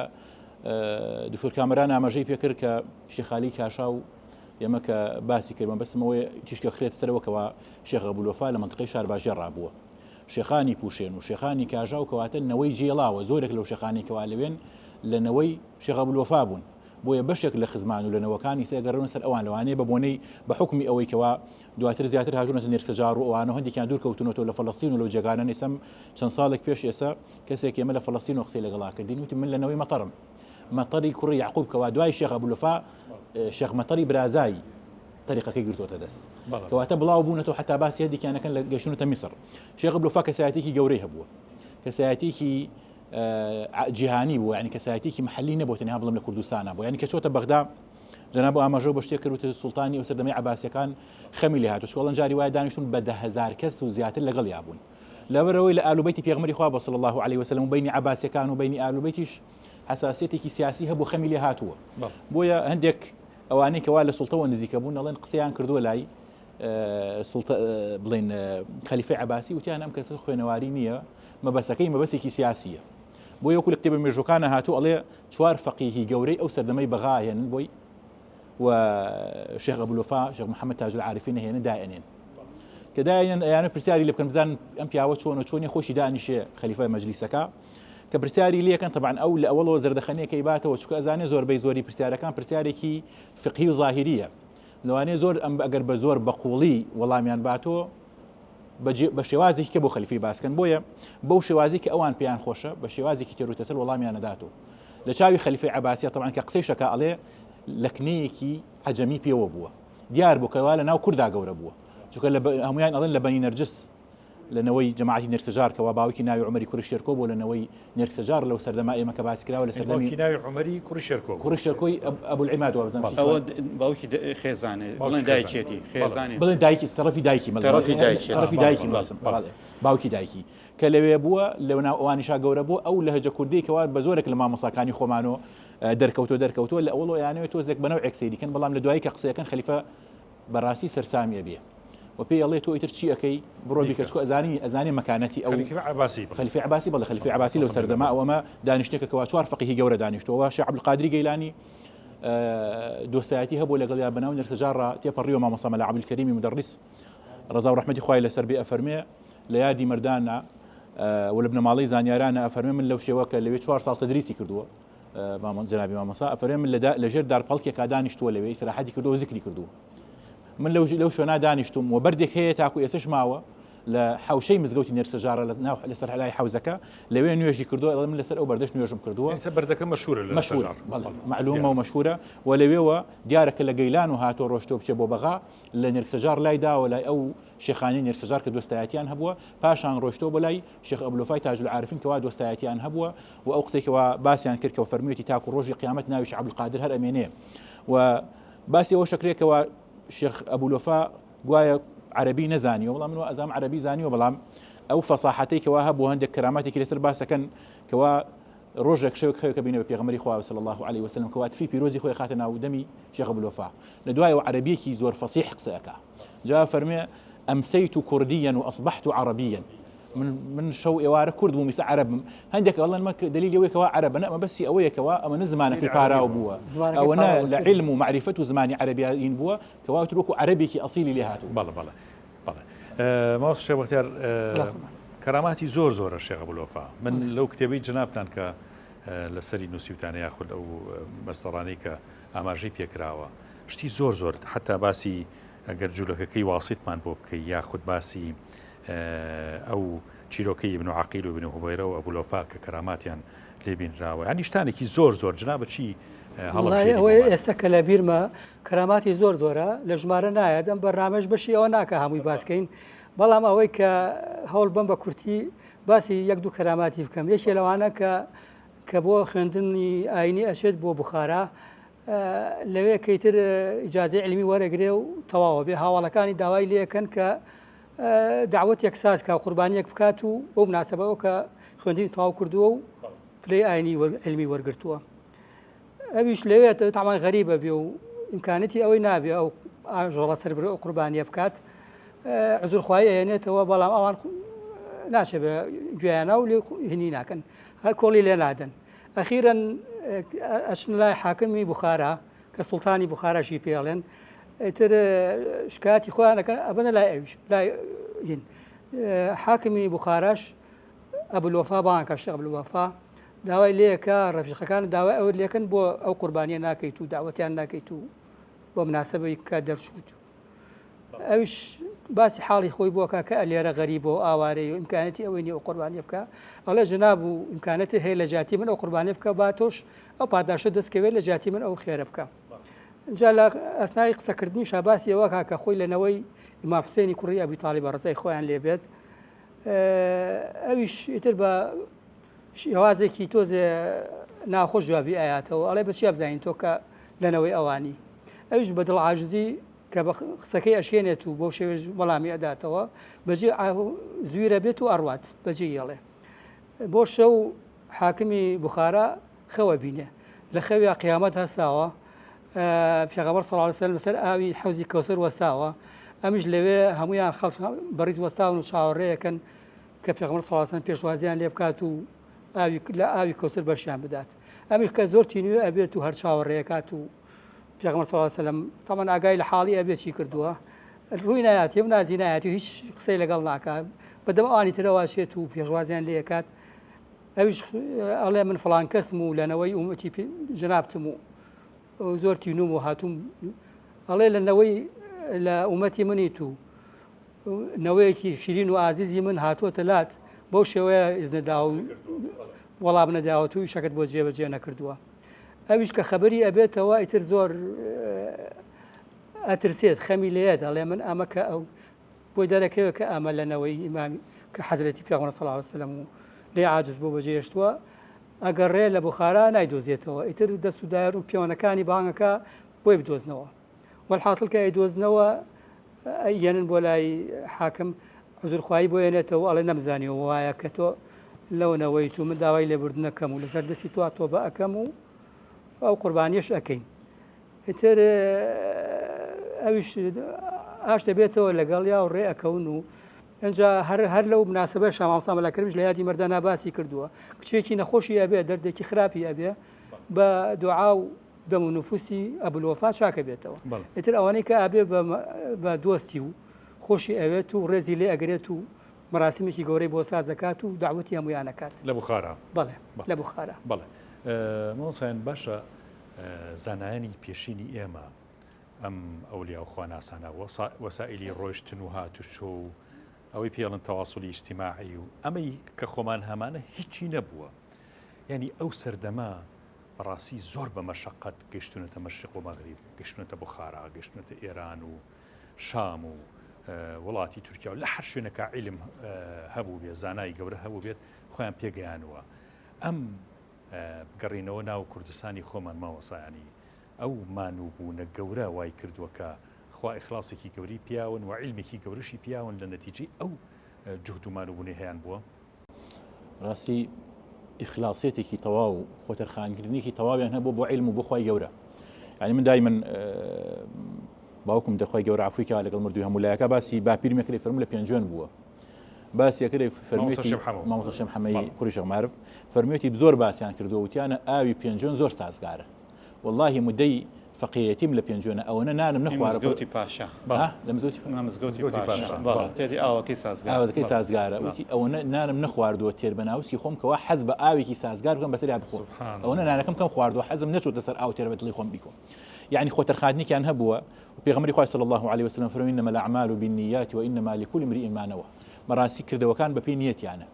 دکتۆر کامەران ئاماژەی پێکرد کە شێخ عەلی کاشا و ئێمە کە باسی کردمان بەسمەوەی تیشکە خرێت سەرەوەکەوە شێخ ئەبولوەفا لە منتیقەی شارباژێ ڕابووە شێخانی پوشێن و شێخانی کاژا و کەواتە نەوەی جێڵاوە زۆرێک لەو شێخانی کەوا لەوێن لە نەوەی شێخ ئەبولوەفا بوون بۆیە بەشێک لە خزمان و لە نەوەکانی سێگەڕون سەر ئەوان لەوانەیە بە بۆنەی بە حکمی ئەوەی کەوا دواتر زیاتر هاتوونەتە نێرسەجار و ئەوانە هەندێکیان دوور کەوتونەوە لە فەڵەستین و لەو جێگانە ئێستا چەند ساڵێک پێش ئێستا کەسێک ئێمە لە فەڵەستین و قسەی لەگەڵا کردین وتی من لە نەوەی مەتەڕم مەتەڕی کوڕی یعقوب کەوا دوای شێخ ئەبولوەفا شێخ مەتەڕی برازایی طريقەکەی گرتوۆتە دەست کەواتە بڵاو بوونەتەوە حتا باسی هەندێکیانەکەن لە گەیشتنەوە میسر شێخ ئەبولوەفا کەسایەتێکی گەورەی هەبووە کەسایەتێکی جیهانی بووە یعنی کەسایەتێکی محلی نەبووە تەنیا بڵێم لە کوردستانە بووە یعنی کە چۆتە بەغدا جەناب ئاماژە بە شتێک کردوتە سوڵتانی و سەردەمەی عەباسیەکان خەمی لێ هاتووە سوڵەن جاری وایە دانیشتون بە 10,000 کەس و زیاتر لەگەڵ یابوون لەبەرەوەی لە ئالوبەیتی پێغەمبەری خوا بە صلی الله عليه وسلم و بینی عەباسیەکان و بینی ئالوبەیتیش حساسیتێکی سیاسی هەبوو خەمی لێ هاتووە بۆیە هەندێک ئەوانەی کەوا لە سوڵتەوە نزیکە بوون ئەڵێن قسەیان کردووە لای بڵێن خەلیفەی عەباسی وتیان ئەم کەسە خوێنەواری نییە مەبەسەکەی مەبەسێکی سیاسیە بۆ یەکو لە کتێبە مێژوەکانە هاتوو ئەڵێ چوار فەقیهی گەورەی ئەو سەردەمەی بەغایەن بۆی و شێخ ئەبولوفا شێخ محەممەد تاج العارفین هێنە دائێنێن کە دائێنن ئەیانە پرسیاری لێ بکەن بزان ئەم پیاوە چۆنە چۆنی خۆشی دانیشێ خەلیفای مەجلیسەکە کە پرسیاری لێکەن طبعاً ئەو لە ئەوڵەوە زەردەخەنەیەکەی باتەوە چکە ئەزانێ زۆربەی زۆری پرسیارەکان پرسیارێکی فقهی و ظاهریە لەوانەیە زۆر ئەم ئەگەر بە زۆر بەقوڵی وەڵامیان باتۆ بە شێوازێکی کە بۆ خەلیفەی باسکەن بۆیە بەو شێوازی کە ئەوان پێیان خۆشە بە شێوازێکی تێروتەسەر وەڵامیان نەداتۆ لە چاوی خەلیفەی عەباسیە طبعاً کە قسەی شەکا ئەڵێ لەکنەیەکی عەجەمی پێوە بووە دیار بوو کەوا لە ناو کووردا گەورە بووە چونکە هەمویان ئەڵێن لە بەنی نەرجس لەنەوەی جەماعەتی نێرسەجار کەوا باوکی ناوی عومەری کوڕی شێرکۆ بۆ لەنەوەی نێرسەجار لەو سەردەما ئێمە کە باسی کراوە لە سەردەمی ناوی عومەری کوڕی شێرکۆی ئەبولعیماد وابزان ئەوە باوکی خێزانێ بڵێن دایکێتی خێزانێ بڵێن دایکی طرفی دایکی طرفی دایکی باوکی دایکی کە لەوێ بووە لەو ناو ئەوانیشا گەورە بوو ئەو لە هەجە کوردیکەوە بە زۆرێک لە مامۆساکانی خۆمانەوە دەرکەوتۆ لە ئەوڵۆ یانەوە تۆزێک بەنەو ئەکسیدیکەن بەڵام لە دوایی کە قسەکەن خەلیفە بەڕاستی سەرسامیە بێ و پێی ئەڵێ تۆ ئیتر چی ئەەکەی بڕۆ بیکەچکو ئەزانی مەکانەتی ئەو خەلیفەی عەباسی بەڵێ خەلیفەی عەباسی لەو سەردەما ئەوەمە دانیشتێکەکەوا چوار فەقیهی گەورە دانیشتەوە شێخ عەبدولقادری گەیلانی دۆسایەتی هەبوو لەگەڵ یا بەناو نێرسەجارڕا تێپەڕیەوە مامۆستا مەلا عەبدولکەریمی مدەڕیس ڕەزا و ڕەحمەتی خوای لەسەر بێ ئەفەرمێ لە یادی مەردانە و لە بنەماڵەی زانیارانە ئەفەرمێ من لەو شێوە کە لەوێ 4 ساڵ تەدریسی کردووە جەنابی مامۆستا ئەفەرمێ من لەژێر دارپەڵکێکا دانیشتووە لەوێ سەراحەتی کردو و ذکری کردووە من لەو شوێنە دانیشتم و بەردێک هەیە تاکو ئێسش ماوە لە حوشەی مزگەوتی نێرسەجارە لەسەر هەلای حوزەکە لەوێ نوێژی کردووە من لەسەر ئەو بەردەش نوێژم کردووە بەردەکە مەشهورە معلومە و مەشهورە و لەوێەوە دیارەکە لە گەیلان و هاتۆ ڕۆشتۆ بچێ بۆ بەغا لە نێرسەجار لای داوە لای ئەو شێخانی نێرسەجار کە دۆستایەتیان هەبووە پاشان ڕۆشتۆ بۆ لای شێخ ئەبولوفای تاج العارفین کەوا دۆستایەتیان هەبووە و ئەو قسێکەوە باسییان کرد کە فەرموویەتی تاکو ڕۆژی قیامەت ناوی شێخ عەبدولقادر هەر ئەمێنێ و باسی ئەوە شەکرێکەوە شێخ ئەبولوفا گوایە عربی نەزانی وەڵام من ئەزام عربی زانیوە بەڵام ئەو فەساحەتەی کەوا هەبوو هەندێک کەراماتێکی لەسەر باسەکەن کەوا ڕۆژێک شەوێک خەوێکە بینەوە پێغەمبەری خوا صلی الله عليه وسلم کەوا تفی پیرۆزی خۆی خاتە ناو دەمی شێخ ئەبولوفا لە دوایەوە عربیەکی زۆر فەسیح قسەکە جا فەرمێ ئەمسەیت کوردیًا وأصبحت عربيًا من شەو ئێوارە کورد بووم ئێستا عەرەبم هەندێک ئەڵێن مە دلیلی ئەوەیە کەوا عەرەبە نە ئەمە بەسی ئەوەیە کەوا ئەمە زمانەکەی پاراو بووە ئەوەنە لە علم و معرفەت و زمانی عەربیین بووە کەوا ترۆک و عەرەبێکی ئەسیلی لێ هاتوو ماوەس شێخ بەختیار کەراماتی زۆرە شێخ ئەبولوفا من لەو کتێبەی جنابتان کە لەسەری نووسیوتانە یاخود ئەو مەستەڕانەی کە ئاماژەی پێکراوە شتی زۆر حتا باسی ئەگەر جوولەکەکەی واسیتمان بۆ بکەی یاخود باسی ئەو چیرۆکەی ابن عەقیل و ابن هوبەیرە و ئەبولوفا کە کەراماتیان لێبینراوە ینی شتانێکی زۆر جناب چی ئەوەی ئێستا کە لە بیرمە کەراماتی زۆرە لە ژمارە نایە دەم بەڕامەش بەشی ئەوە ناکە هەمووی باسکەین بەڵام ئەوەی کە هەوڵ بم بە کورتی باسی یەک دوو کەراماتی بکەم یەکێ لەوانە کە بۆ خوێندنی ئاینی ئەچێت بۆ بوخارا لەوێ کەیتر ئیجازەی علمی وەرەگرێ و تەواوە بێ هاوڵەکانی داوای لێکەن کە داوەتێک ساز کا قوربانیەک بکات و بۆ مناسبەوە کە خوێندنی تەواو کردووە و پلەی ئاینی علمی وەرگرتووە ئەویش لەوێت تامان غەریبە بێ و ئیمکانەتی ئەوەی نابێ ئەو ژۆڵە سەر ئەو قوربانیە بکات عزرخوای ئەێنێتەوە بەڵام ئەوان ناشێ بە گویانە و لێ هینی ناکەن هەر کۆڵی لێ نادەن ئەخیرەن ئەچن لای حاکمی بوخارا کە سوڵتانی بوخاراشی پێڵێن تر شکاتی خۆیانەکەن ئەبنە لای ئەویش لای هین حاکمی بوخاراش ئەبولوفا بانکە شێخ ئەبولوفا داوای لێکە ڕەفیقەکان داوای ئەوە لێکن بۆ ئەو قوربانیە ناکەیت و داوەتیان ناکەیت و بۆ مناسبەی کە دەرچووت ئەویش باسی حاڵی خۆی بۆکە کە لێرە غەریبە و ئاوارەی و ئیمکانەتی ئەوەی نیە ئەو قوربانیە بکە ئەڵێ جناب و ئیمکانەتی هەیە لە جاتی من ئەو قوربانیە بکە با تۆش ئەو پاداشە دەستکەوێت لە جاتی من ئەو خێرە بکە جا لە ئەسنای قسەکردنی شاباسی ئەوە کە خۆی لەنەوەی ئیمام حوسێنی کوڕی ئەبی تاڵیب ڕزای خۆیان لێبێت ئەویش ئیتر بە شێوازێکی تۆزێ ناخۆش جوابی ئاياتەوە ئەڵێ بەچی بزانین تۆ کە لەنەوەی ئەوانی ئەویش بە دڵعاجزی کە بە قسەکەی ئەشکێنێت و بۆ شێوێژ وەڵامی ئەداتەوە بەجێ زویرە بێت و ئەڕوات بەجێ یەڵێ بۆ شەو حاکمی بوخارا خەوە بینێ لە خەوی قیامەت هەساوە پێغەمبەر صلی الله علیه و سلم لەسەر ئاوی حەوزی کەوسەر وەساوە ئەمیش لەوێ هەمویان خەڵک بەڕیز وەستاون و چاوەڕێیەکەن کە پێغەمبەر صلی الله علیه و سلم پێشوازیان لێ بکات و لە ئاوی کەوسەر بەشیان بدات ئەمیش کە زۆر تینوێ ئەبێت و هەر چاوەڕێکات و پێغەمبەر صلی الله علیه و سلم تەمان ئاگای لە حاڵی ئەبێت چی کردووە ڕووی نایەتی و نازی نایەتی هیچ قسەی لەگەڵ ناکات بەدەم ئەوانی ترەواشێت و پێشوازیان لێ کات ئەویش ئەڵێ من فڵان کەسم و لەنەوەی ئومەتی جنابتم و زۆر تینوم و هاتووم ئەڵێ لەنەوەی لە ئومەتی منیت و نەوەیەکی شیرین و ئازیزی من هاتووەتە لات بەو شێوەیە ئیزنەدا و وەڵام نەداوە و شەکەت بۆ جێبەجێ نەکردووە ئەویش کە خەبەری ئەبێتەوە ئیتر زۆر ئەترسێت خەمی لێت ئەڵێ من ئەمە کە ئەو بۆی دەرەکەوە کە ئەمە لەنەوەی ئیمامی کە حەزرەتی پێغەمبەر صلی الله علیه و سلم و لێ عاجز بۆ بەجێهێشتووە ئەگەڕێ لە بوخارا نایدۆزێتەوە ئیتر دەست و دایر و پیاوەنەکانی بانگەکە بۆی بدۆزنەوە والحاصل کە ئەیدۆزنەوە ئەیەنن بۆ لای حاکم عزرخوایی بۆ ێنێتەوە ئەڵێ نەمزانیەوە وایە کە تۆ لەوەنەوەی تو من داوای لێبوردنەکەم و لەسەر دەستی تۆ بە ئەەکەم و ئەو قوربانیش ئەەکەین ئیتر ئەویش ئاش دەبێتەوە لەگەڵ یا و ڕێ ئەەکەون و ئەجا هەر لەو مناسبە شامامسا مەلاکەمیش لە یادی مەردانە باسی کردووە کچێکی نەخۆشی ئەبێ دەردێکی خراپی ئەبێ بە دوعا و دەم و نفوسی ئەبولوەفات چاکە بێتەوە ئیتر ئەوانەی کە ئابێ بە دۆستی و خۆشی ئەوێت و ڕێزی لێ ئەگرێت و مەراسیمێکی گەورەی بۆ ساز دەکات و داوەتی هەمویانەکات لە بوخارا بەڵێ لە بوخارا بەڵێ مۆسایان باشە زانایانی پێشینی ئێمە ئەم ئەولیا و خواناسانە وەسائلی ڕۆیشتن و هاتوچۆ و ئەوەی پێڵن تەواصلی ئیجتیماعی و ئەمەی کە خۆمان هەمانە هیچی نەبووە یعنی ئەو سەردەما بەڕاستی زۆر بە مەشەقەت گەشتونەتە مەشرق و مەغریب گەشتونەتە بوخارا گەشتونەتە ئێران و شام و وڵاتی تورکیا و لە هەر شوێنەکە عیلم هەبوو بێت زانای گەورە هەبوو بێت خۆیان پێگەیانوە ئەم گەڕینەوە ناو کوردستانی خۆمان ماوەسایانی ئەو مانووبوونە گەورە وای کردووە کە خوا ئیخلاسێکی گەوری پیاون و عیلمێکی گەورەشی پیاون لە نەتیجەی ئەو جوهد و مانووبوونی هەیان بووە ڕاستی ئیخلاسێتێکی تەواو و خۆتەرخانگرنیکی تەواویان هەبوو بۆ عیلم و بۆ خوای گەورە یعنی من دایمەن باوکم دەخوای گەورە عفویکە لەگەڵ مردووی هەمولایەکە باسی باپیرمێکری فەرموو لە پێنجۆن بووە باسیەکەی فەرموویەتی مامۆستا شەم حەمەی کوڕی شێخ معرف فەرموویەتی زۆر باسییان کردووە وتیانە ئاوی پێنجۆن زۆر سازگارە واللهی مدەی فەقیهەتیم لە پێنجۆنە ئەوەنە نانم نەخوارە مزگەوتی پاشا لە مزگەوتی پاشا تێری ئاوەکەی سازگار ئاوەکەی سازگارە وتی ئەوەنە نانم نەخواردووە تێر بەناوسی خۆم کەوا حەز بە ئاوێکی سازگار بکەم بەسەری بخۆم ئەوەنە نانەکەم کەم خواردووە حەزم نەچوتە سەر ئاو تێر بە دڵی خۆم بیکۆم يعني خۆتەرخاندنێکیان هەبووە و پێغەمبەری خوای صلی الله عليه وسلم فەرمووی إنما الأعمال بالنيات وإنما لكل امرئ ما نوى مەراسی کردەوەکان بە پێی نیەتیانە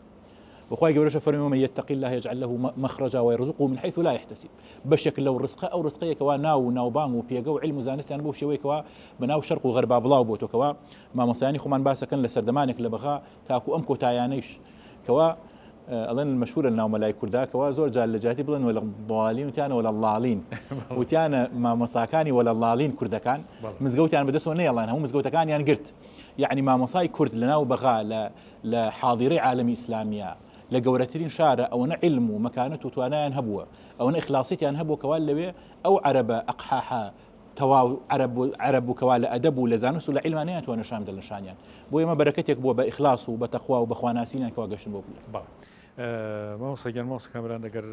وخوای گەورەش فەرمووی ومن يتق الله يجعل له مخرجا ويرزقه من حيث لا يحتسب بەشێک لەو ڕزقە ئەو ڕزقەیەکەوە ناوبانگ و پێگە و عیلم و زانستیان بۆ شێوەیەکەوە بەناو شەرق و غەربا بڵاو بۆتەوە مامۆستایانی خۆمان باسەکەن لە سەردەمانێک لە بەخا تاکو ئەم کۆتایانەیش کەوا ئەڵێن مەشهورە ناو مەلای کورداکەوە زۆر جار لە جاتی بڵێن وەلە ضالین وتیانە وەلە ڵاڵین وتیانە مامۆساکانی وەلە ڵاڵین کوردەکان مزگەوتیان بەدەستەوە نەیەڵێن هەموو مزگەوتەکانیان گرت یعنی مامۆسای کورد لەناو بەغا لە حاضیرەی عالەمی ئیسلامیە لە گەورەترین شارە ئەوەنە عیلم و مەکانەت و توانایان هەبووە ئەوەنە ئیخلاسیتیان هەبوو کەوا لەوێ ئەو عەرەبە ئەقحاحە تەواو عەرەب و کەوا لە ئەدەب و لە زانست و لە عیلمانیان توانە شان دەنشانیان بۆ ئێمە بەرەکەتێک بووە بە ئیخلاس و بە تەخوا و بە خواناسینیان کەوا گەشتن بۆ بوو مامۆستاگیان مامۆستا کامران ئەگەر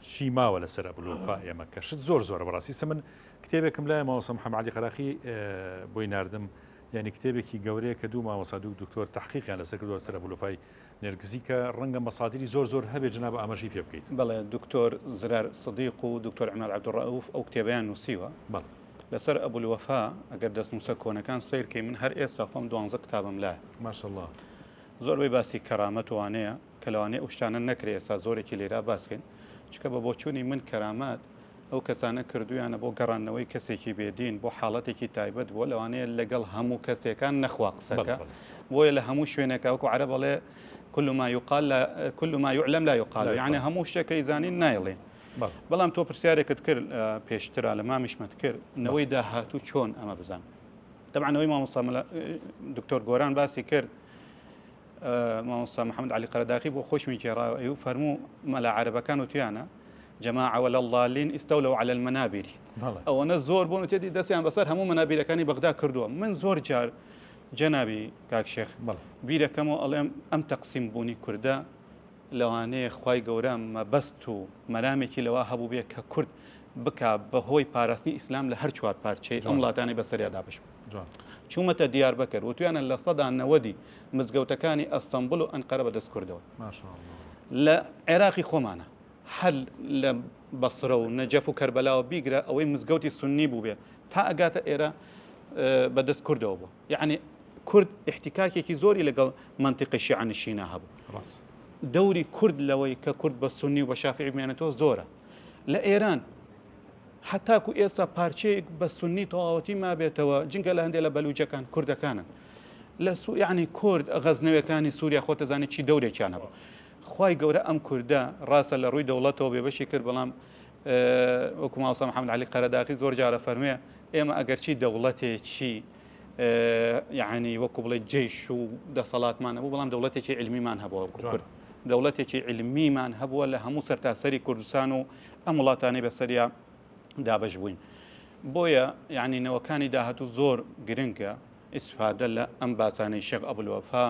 چی ماوە لەسەر ئەبولوەفا ئێمە کە شت زۆر بەڕاستی من کتێبێکم لای مامۆستا محەممەد عەلی قەراخی بۆی ناردم یعنی کتێبێکی گەورەیە کە دوو مامۆستا دوو دکتۆر تحقیقیان لەسەر کردووە لەسەر ئەبولوەفای نێرگزی کە ڕەنگە مەسادیری زۆر هەبێت جناب ئاماژەی پێ بکەیت بەڵێ دکتۆر زرار صدیق و دکتۆر عماد عەبدوڕەئوف ئەو کتێبیان نووسیوە لەسەر ئەبولوەفا ئەگەر دەستنووسە کۆنەکان سیرکەی من هەر ئێستا خۆم 12 کتابم لایە ماشەڵڵا زۆربەی باسی کەرامەت وانەیە کە لەوانەیە ئەو شتانە نەکرێ ئێستا زۆرێکی لێرا باسکەین چکە بە بۆچوونی من کەرامات ئەو کەسانە کردویانە بۆ گەڕانەوەی کەسێکی بێدین بۆ حاڵەتێکی تایبەت بۆ لەوانەیە لەگەڵ هەموو کەسێکان نەخوا قسەکە بۆیە لە هەموو شوێنێکە وەکو عەرەب بەڵێ كل ما يعلم لا يقال يعني هەموو شتێکەی زانین نایڵێن بەڵام تۆ پرسیارێکت کرد پێشترا لە مامیشمەت کرد نەوەی داهاتوو چۆن ئەمە بزان طبعاً مامۆستا دکتۆر گۆران باسی کرد مامۆستا محەممەد عەلی قەرەداخی بۆ خۆشمی گێڕاوە و فەرموو مەلا عەرەبەکان وتیانە جماعة ولا الضالين استولوا على المنابر أو أنا زور بونو تدي دسيان بصر همو منابر كاني بغداد كردوا من زور جار جنابي كاك شيخ بيرا كمو أم تقسيم بوني كردا لەوانەیە خی گەورە مەبەست و مەرامێکی لەوە هەبوو بێ کە کورد بکە بەهۆی پاراستنی ئیسلام لە هەر چوار پارچەی ئەم وڵاتانی بەسەریادا بش چوومەتە دیار بەکرد و تویانە لە سەدا نەوەدی مزگەوتەکانی ئەستەمبول و ئەنقەرە بەدەست کردەوە لە عێراقی خۆمانە هەر لە بەسرە و نەجەف و کەربەلاوە بیگرە ئەوەی مزگەوتی سنی بوو بێ تا ئەگاتە ئێرە بەدەست کردەوە بوو یعنی کورد احتیکاکێکی زۆری لەگەڵ منطقی شیعەنشینە هەبوو دەوری کورد لەوەی کە کورد بە سنی و بە شافعی بمێنێتەوە زۆرە لە ئێران هەتاکو ئێستا پارچەیەک بە سنی تەواوەتی ما بێتەوە جنگە لە هەندێک لە بەلوجەکان کوردەکانن لە یعنی کورد غەزنەوەکانی سووریا خۆتەزانێت چی دەورێکیان هەبوو خی گەورە ئەم کووردە ڕاستە لە ڕووی دەوڵەتەوە بێبەشی کرد بەڵام وەکو ماوسا محەممەد علی قەرەداخی زۆر جارە فەرموێ ئێمە ئەگەرچی دەوڵەتێکی یعنی وەکو بڵێ جێش و دەسەڵاتمان هەبوو بەڵام دەوڵەتێکی علمیمان هەبووە کورد دەوڵەتێکی علمیمان هەبووە لە هەموو سەرتاسەری کوردستان و ئەم وڵاتانی بەسەریا دابش بووین بۆیە یعنی نەوەکانی داهاتوو زۆر گرنگە ئیسفادە لە ئەم باسانەی شێخ ئەبولوەفا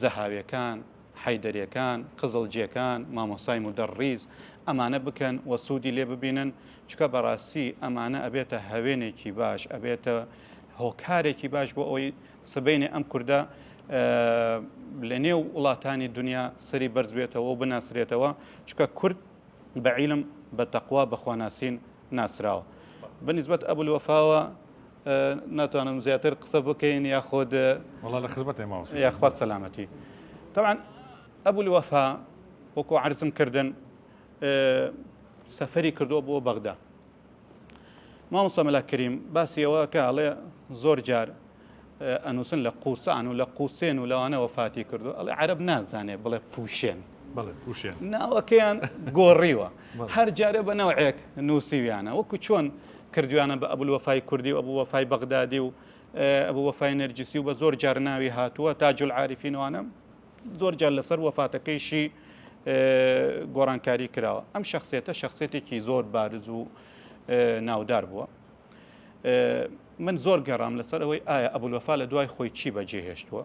زەهاویەکان حەیدەریەکان قزڵجیەکان مامۆسای مدەڕیز ئەمانە بکەن وە سوودی لێ ببینن چکە بەڕاستی ئەمانە ئەبێتە هەوێنێکی باش ئەبێتە هۆکارێکی باش بۆ ئەوەی سبەینێ ئەم کووردە لە نێو وڵاتانی دنیا سەری بەرز بێتەوە و بناسرێتەوە چکە کورد بە عیلم بە تەقوا بەخواناسین ناسراوە بەنسبەت ئەبولوەفاوە ناتوانم زیاتر قسە بکەین یاخۆد والله لە خزمەت یاخوات سەلامەتی طبعا ئەبولوەفا وەکو عرزم کردن سەفەری کردووە بۆ بەغدا مامۆستا مەلا کەریم باسیەوە کە ئەڵێ زۆر جار ئەنووسن لە قوسان و لە قوسێن و لەوانە وەفاتی کردو ئەڵێ عەرەب نازانێ بڵێ پوشێن ناوەکەیان گۆڕیوە هەر جارێ بە نەوعێک نووسیویانە وەکو چۆن کردویانە بە ئەبولوەفای کوردی و ئەبووەفای بەغدادی و ئەبووەفای نەرجسی و بە زۆر جار ناوی هاتووە تاج العارفینوانە زۆر جار لەسەر وەفاتەکەیشی گۆڕانکاری کراوە ئەم شخصێتە شخصێتێکی زۆر بارز و ناودار بووە من زۆر گەڕام لەسەر ئەوەی ئایا ئەبولوەفا لە دوای خۆی چی بەجێهێشتووە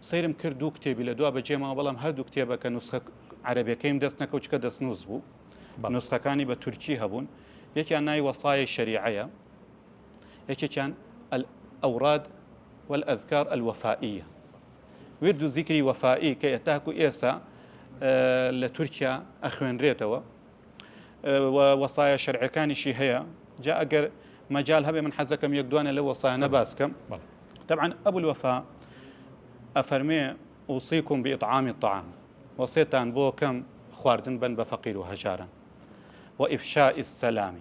سەیرم کرد دوو کتێبی لە دوا بەجێمەوە بەڵام هەردوو کتێبەکە نوسخە عەرەبیەکەیم دەست نەکەوت چکە دەستنووس بوو نوسخەکانی بە تورکی هەبوون یەکیان ناوی وەسایە شەریعەیە یەکێکیان الأوراد والأذكار الوفائية ورد ذكري وفائي کە ئێتاکو ئێستا لە تورکیا ئەخوێنرێتەوە وەسایە شەرعەکانیشی هەیە جا ئەگەر مەجال هەبێ من حەزەکەم یەک دوانە لە وەسایانە باسکەم طبعا ئەبولوەفا ئەفەرمێ ئوصيكم بإطعام الطعام وەسێتان بۆ کەم خواردن بن بە فەقیر و هەژارن وإفشاء السلام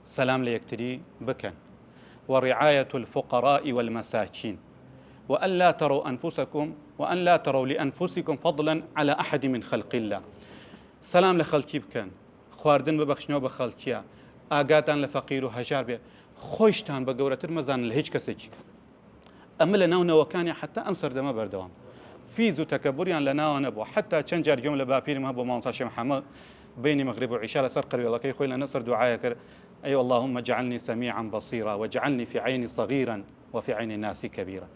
سلام لە یەکتری بکەن ورعاية الفقراء والمساكين وأن لا تروا أنفسكم وأن لا تروا لأنفسكم فضلا على أحد من خلق الله سلام لخلقي بكن خواردن ببخشنەوە بە خەڵکیە ئاگاتان لە فەقیر و هەژار بێ خۆشتان بە گەورەتر مەزانن لە هیچ کەسێکی ئەمە لە ناونەوەکانی حتا ئەم سەردەمە بەردەوام فیز و تەکەبوریان لە ناوە نەبووە حتا چەند جار گوێم لە باپیرم هەبوو مامۆستا شێخ محەممەد بینی مەغریب و عیشا لەسەر قەروێڵەکەی خۆی لە نەسەر دوعاە کرد أي اللهم اجعلني سميعا بصيرا واجعلني في عيني صغيرا وفي عين الناس كبيرا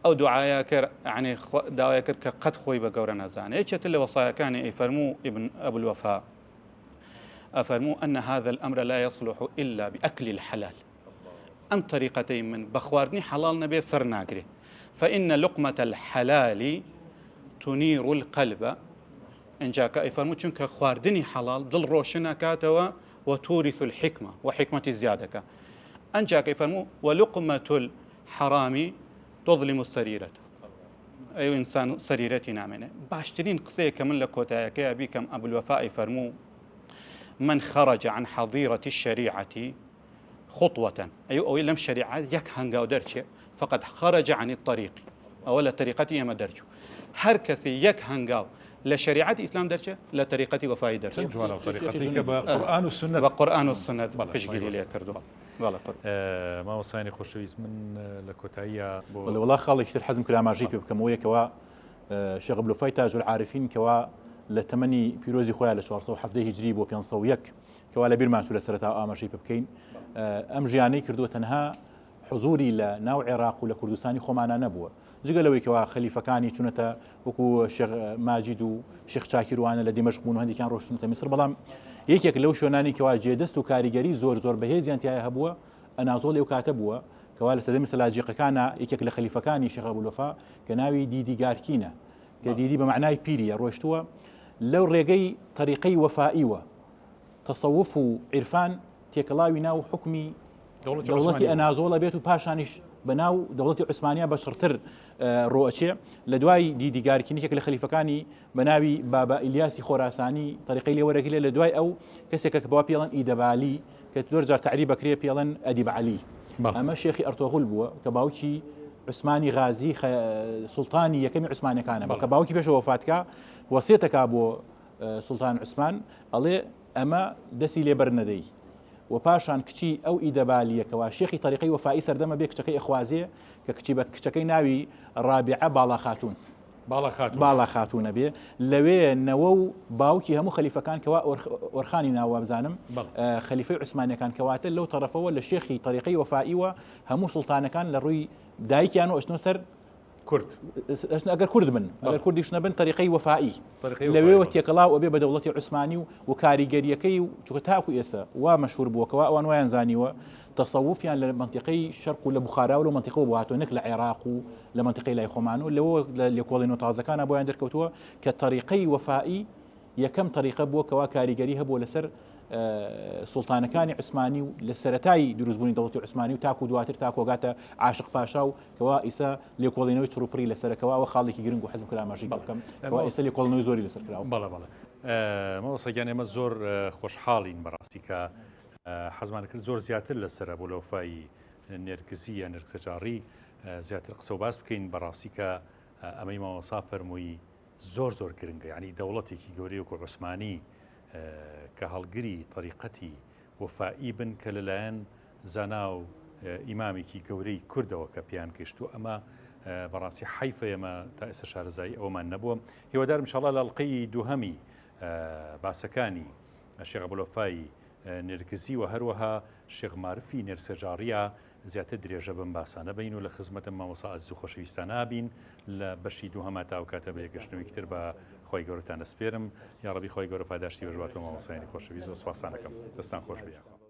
أو دعايا كر يعني دعايا كر قد خوي بجورا نزان إيش اللي وصايا كان يفرموا ابن أبو الوفاء أفرموا أن هذا الأمر لا يصلح إلا بأكل الحلال أم طريقتين من بخواردني حلال نبي سر ناقري فإن لقمة الحلال تنير القلب إن جاك يفرموا شنك خواردني حلال ضل روشنا كاتوا وتورث الحكمة وحكمة زيادك أن جاك يفرموا ولقمة الحرام تظلم السريرة أي إنسان سريرتي نامنة باشترين قصية كمن لكوتايك أبيكم أبو الوفاء يفرموا من خرج عن حظيرة الشريعة خطوة أي لم شريعة يك هنگاو درچه فقد خرج عن الطريق أولا طريقتي ما درچو هر كسي يك هنگاو لشريعة الإسلام درچه لطريقتي وفاي درچه تنجو طريقتي بقرآن والسنة بقرآن والسنة بشجيلي لي كردو ما وصاني خوشويز من لكوتايا والله خالي كثير حزم كلام عجيب بكموية كوا شيخ أبولوفاي تاج العارفين كوا لتمني بيروزي خويا لشوارصو حفظه هجري بو بينصو يك كوا لبير ما شو لسرتا آمرجي بكين أم جياني كردو تنها حضوري لناو عراق ولا كردستاني خو معنا نبوه جگەلەوەیکەوە خەلیفەکانی چونەتە وەکو شێخ ماجید و شێخ چاکیروانە لە دمەشق بوون و هەندێکیان ڕۆشتونەتە میسر بەڵام یەکێک لەو شوێنانی کەوا جێدەست و کاریگەری زۆر بەهێزیان تایە هەبووە ئەنازۆ لەو کاتە بووە کەوا لە سەردەمی سەلاجیقەکانە یەکێک لە خەلیفەکانی شێخ ئەبولوفا کە ناوی دیدی گارکینە کە دیدی بە معنای پیریە ڕۆشتووە لەو ڕێگەی طریقەی وەفائیوە تەسەوف و عیرفان تێکەڵاوی ناو حکمی دەوڵەتی ئەنازۆڵە بێت و پاشانیش بەناو دەوڵەتی عوسمانیا بەشڕتر ڕۆئەچێ لە دوای دیدیگارکینێک لە خەلیفەکانی بەناوی بابا ئیلیاسی خۆراسانی طریقەی لێوەرەگرێت لە دوای ئەو کەسێکە کە بەوا پێڵەن ئیدەبالی کە زۆر جار تعریب بکرێ پێڵەن ئەدیب عەلی ئەمە شێخی ئەرتۆغول بووە کە باوکی عوسمانی غازی سوڵتانی یەکەمی عوسمانەکانە کە باوکی پێش وەفاتکە وەسیەتەکا بۆ سوڵتان عوسمان ئەڵێ ئەمە دەستی لێبەر نەدەی و پاشان کچی ئەو ئیدەبالیەکەوە شێخی طریقەی وەفایی سەردەمە بێ کچەکەی ئەخوازیە کە کچی بە کچەکەی ناوی ڕابعە باڵا خاتونە بێ لەوێ نەوە و باوکی هەموو خەلیفەکان کەوا ئۆرخانی ناوە بزانم خەلیفەی عوسمانیەکان کەواتە لەو تەرەفەوە لە شێخی طریقەی وەفائیوە هەموو سوڵتانەکان لە ڕووی دایکیان و ئەچنۆ سەر ئەگەر کورد بن ئەگەر کوردیش نەبن طریقەی وەفایی لەوێوە تێکەڵاو ئەبێ بە دەوڵەتی عوسمانی و کاریگەریەکەی و چووکە تاکو ئێستا وا مەشهور بووەکەوە ئەوان وایان زانیوە تەسەوفیان لە منطقەی شەرق و لە بوخارا و لە منطقەوە بوو هاتووە نەک لە عێراق و لە منطقەی لای خۆمان و لەوە لە لێکۆڵینەوە تازەکانە بۆیان دەرکەوتووە کە طریقەی وەفایی یەکەم طریقە بووە کەوا کاریگەری هەبووە لەسەر سوڵتانەکانی عوسمانی و لە سەرەتای دروستبوونی دەوڵەتی عوسمانی و تاکو دواتر تاکۆگاتە عاشق پاشا و کەوا ئیسا لێکۆڵینەوەی چڕوپڕی لەسەرەکەوە خاڵێکی گرنگ و حەزم کرا ماژی بکەم کەوا ئێستا لێکۆڵینەوەی زۆری لەسەر کراوە. بەڵێ مەوەسەگیان ئێمە زۆر خۆشحاڵین بەڕاستی کە حەزمان کرد زۆر زیاتر لەسەر بۆ لەوفایی نێرگزی یان نێرگسەجاڕی زیاتر قسە و باس بکەین بەڕاستی کە ئەمەی مامۆسا فەرمووی زۆر گرنگە یعنی دەوڵەتێکی گەورەی وەکو عوسمانی کە هەڵگری طریقەتی وەفایی بن کە لەلایەن زانا و ئیمامێکی گەورەی کوردەوە کە پیان کەشت و ئەمە بەڕاستی حیفە ئێمە تا ئێستا شارەزایی ئەومان نەبووە. هیوادارم ئینشاڵڵا لە ئەڵقەی دووهەمی باسەکانی شێخ ئەبوولوفای نێرگزی و هەروەها شێخ معرفی نێرسەجاڕیە زیاتر درێژە بم باسانە بین و لە خزمەتم مامۆستا ئازیز و خۆشەویستانە بین لە بەشی دووهەما تا ئەو کاتە بە یەکگەشتنەوەی تر بە خۆی گەورەتان دەسپێرم یا ڕەبی خۆی گەورە پاداشتی بەژواتەوە مامۆستایانی خۆشەویست و سوپاسان دەکەم. دەستان خۆش بێ.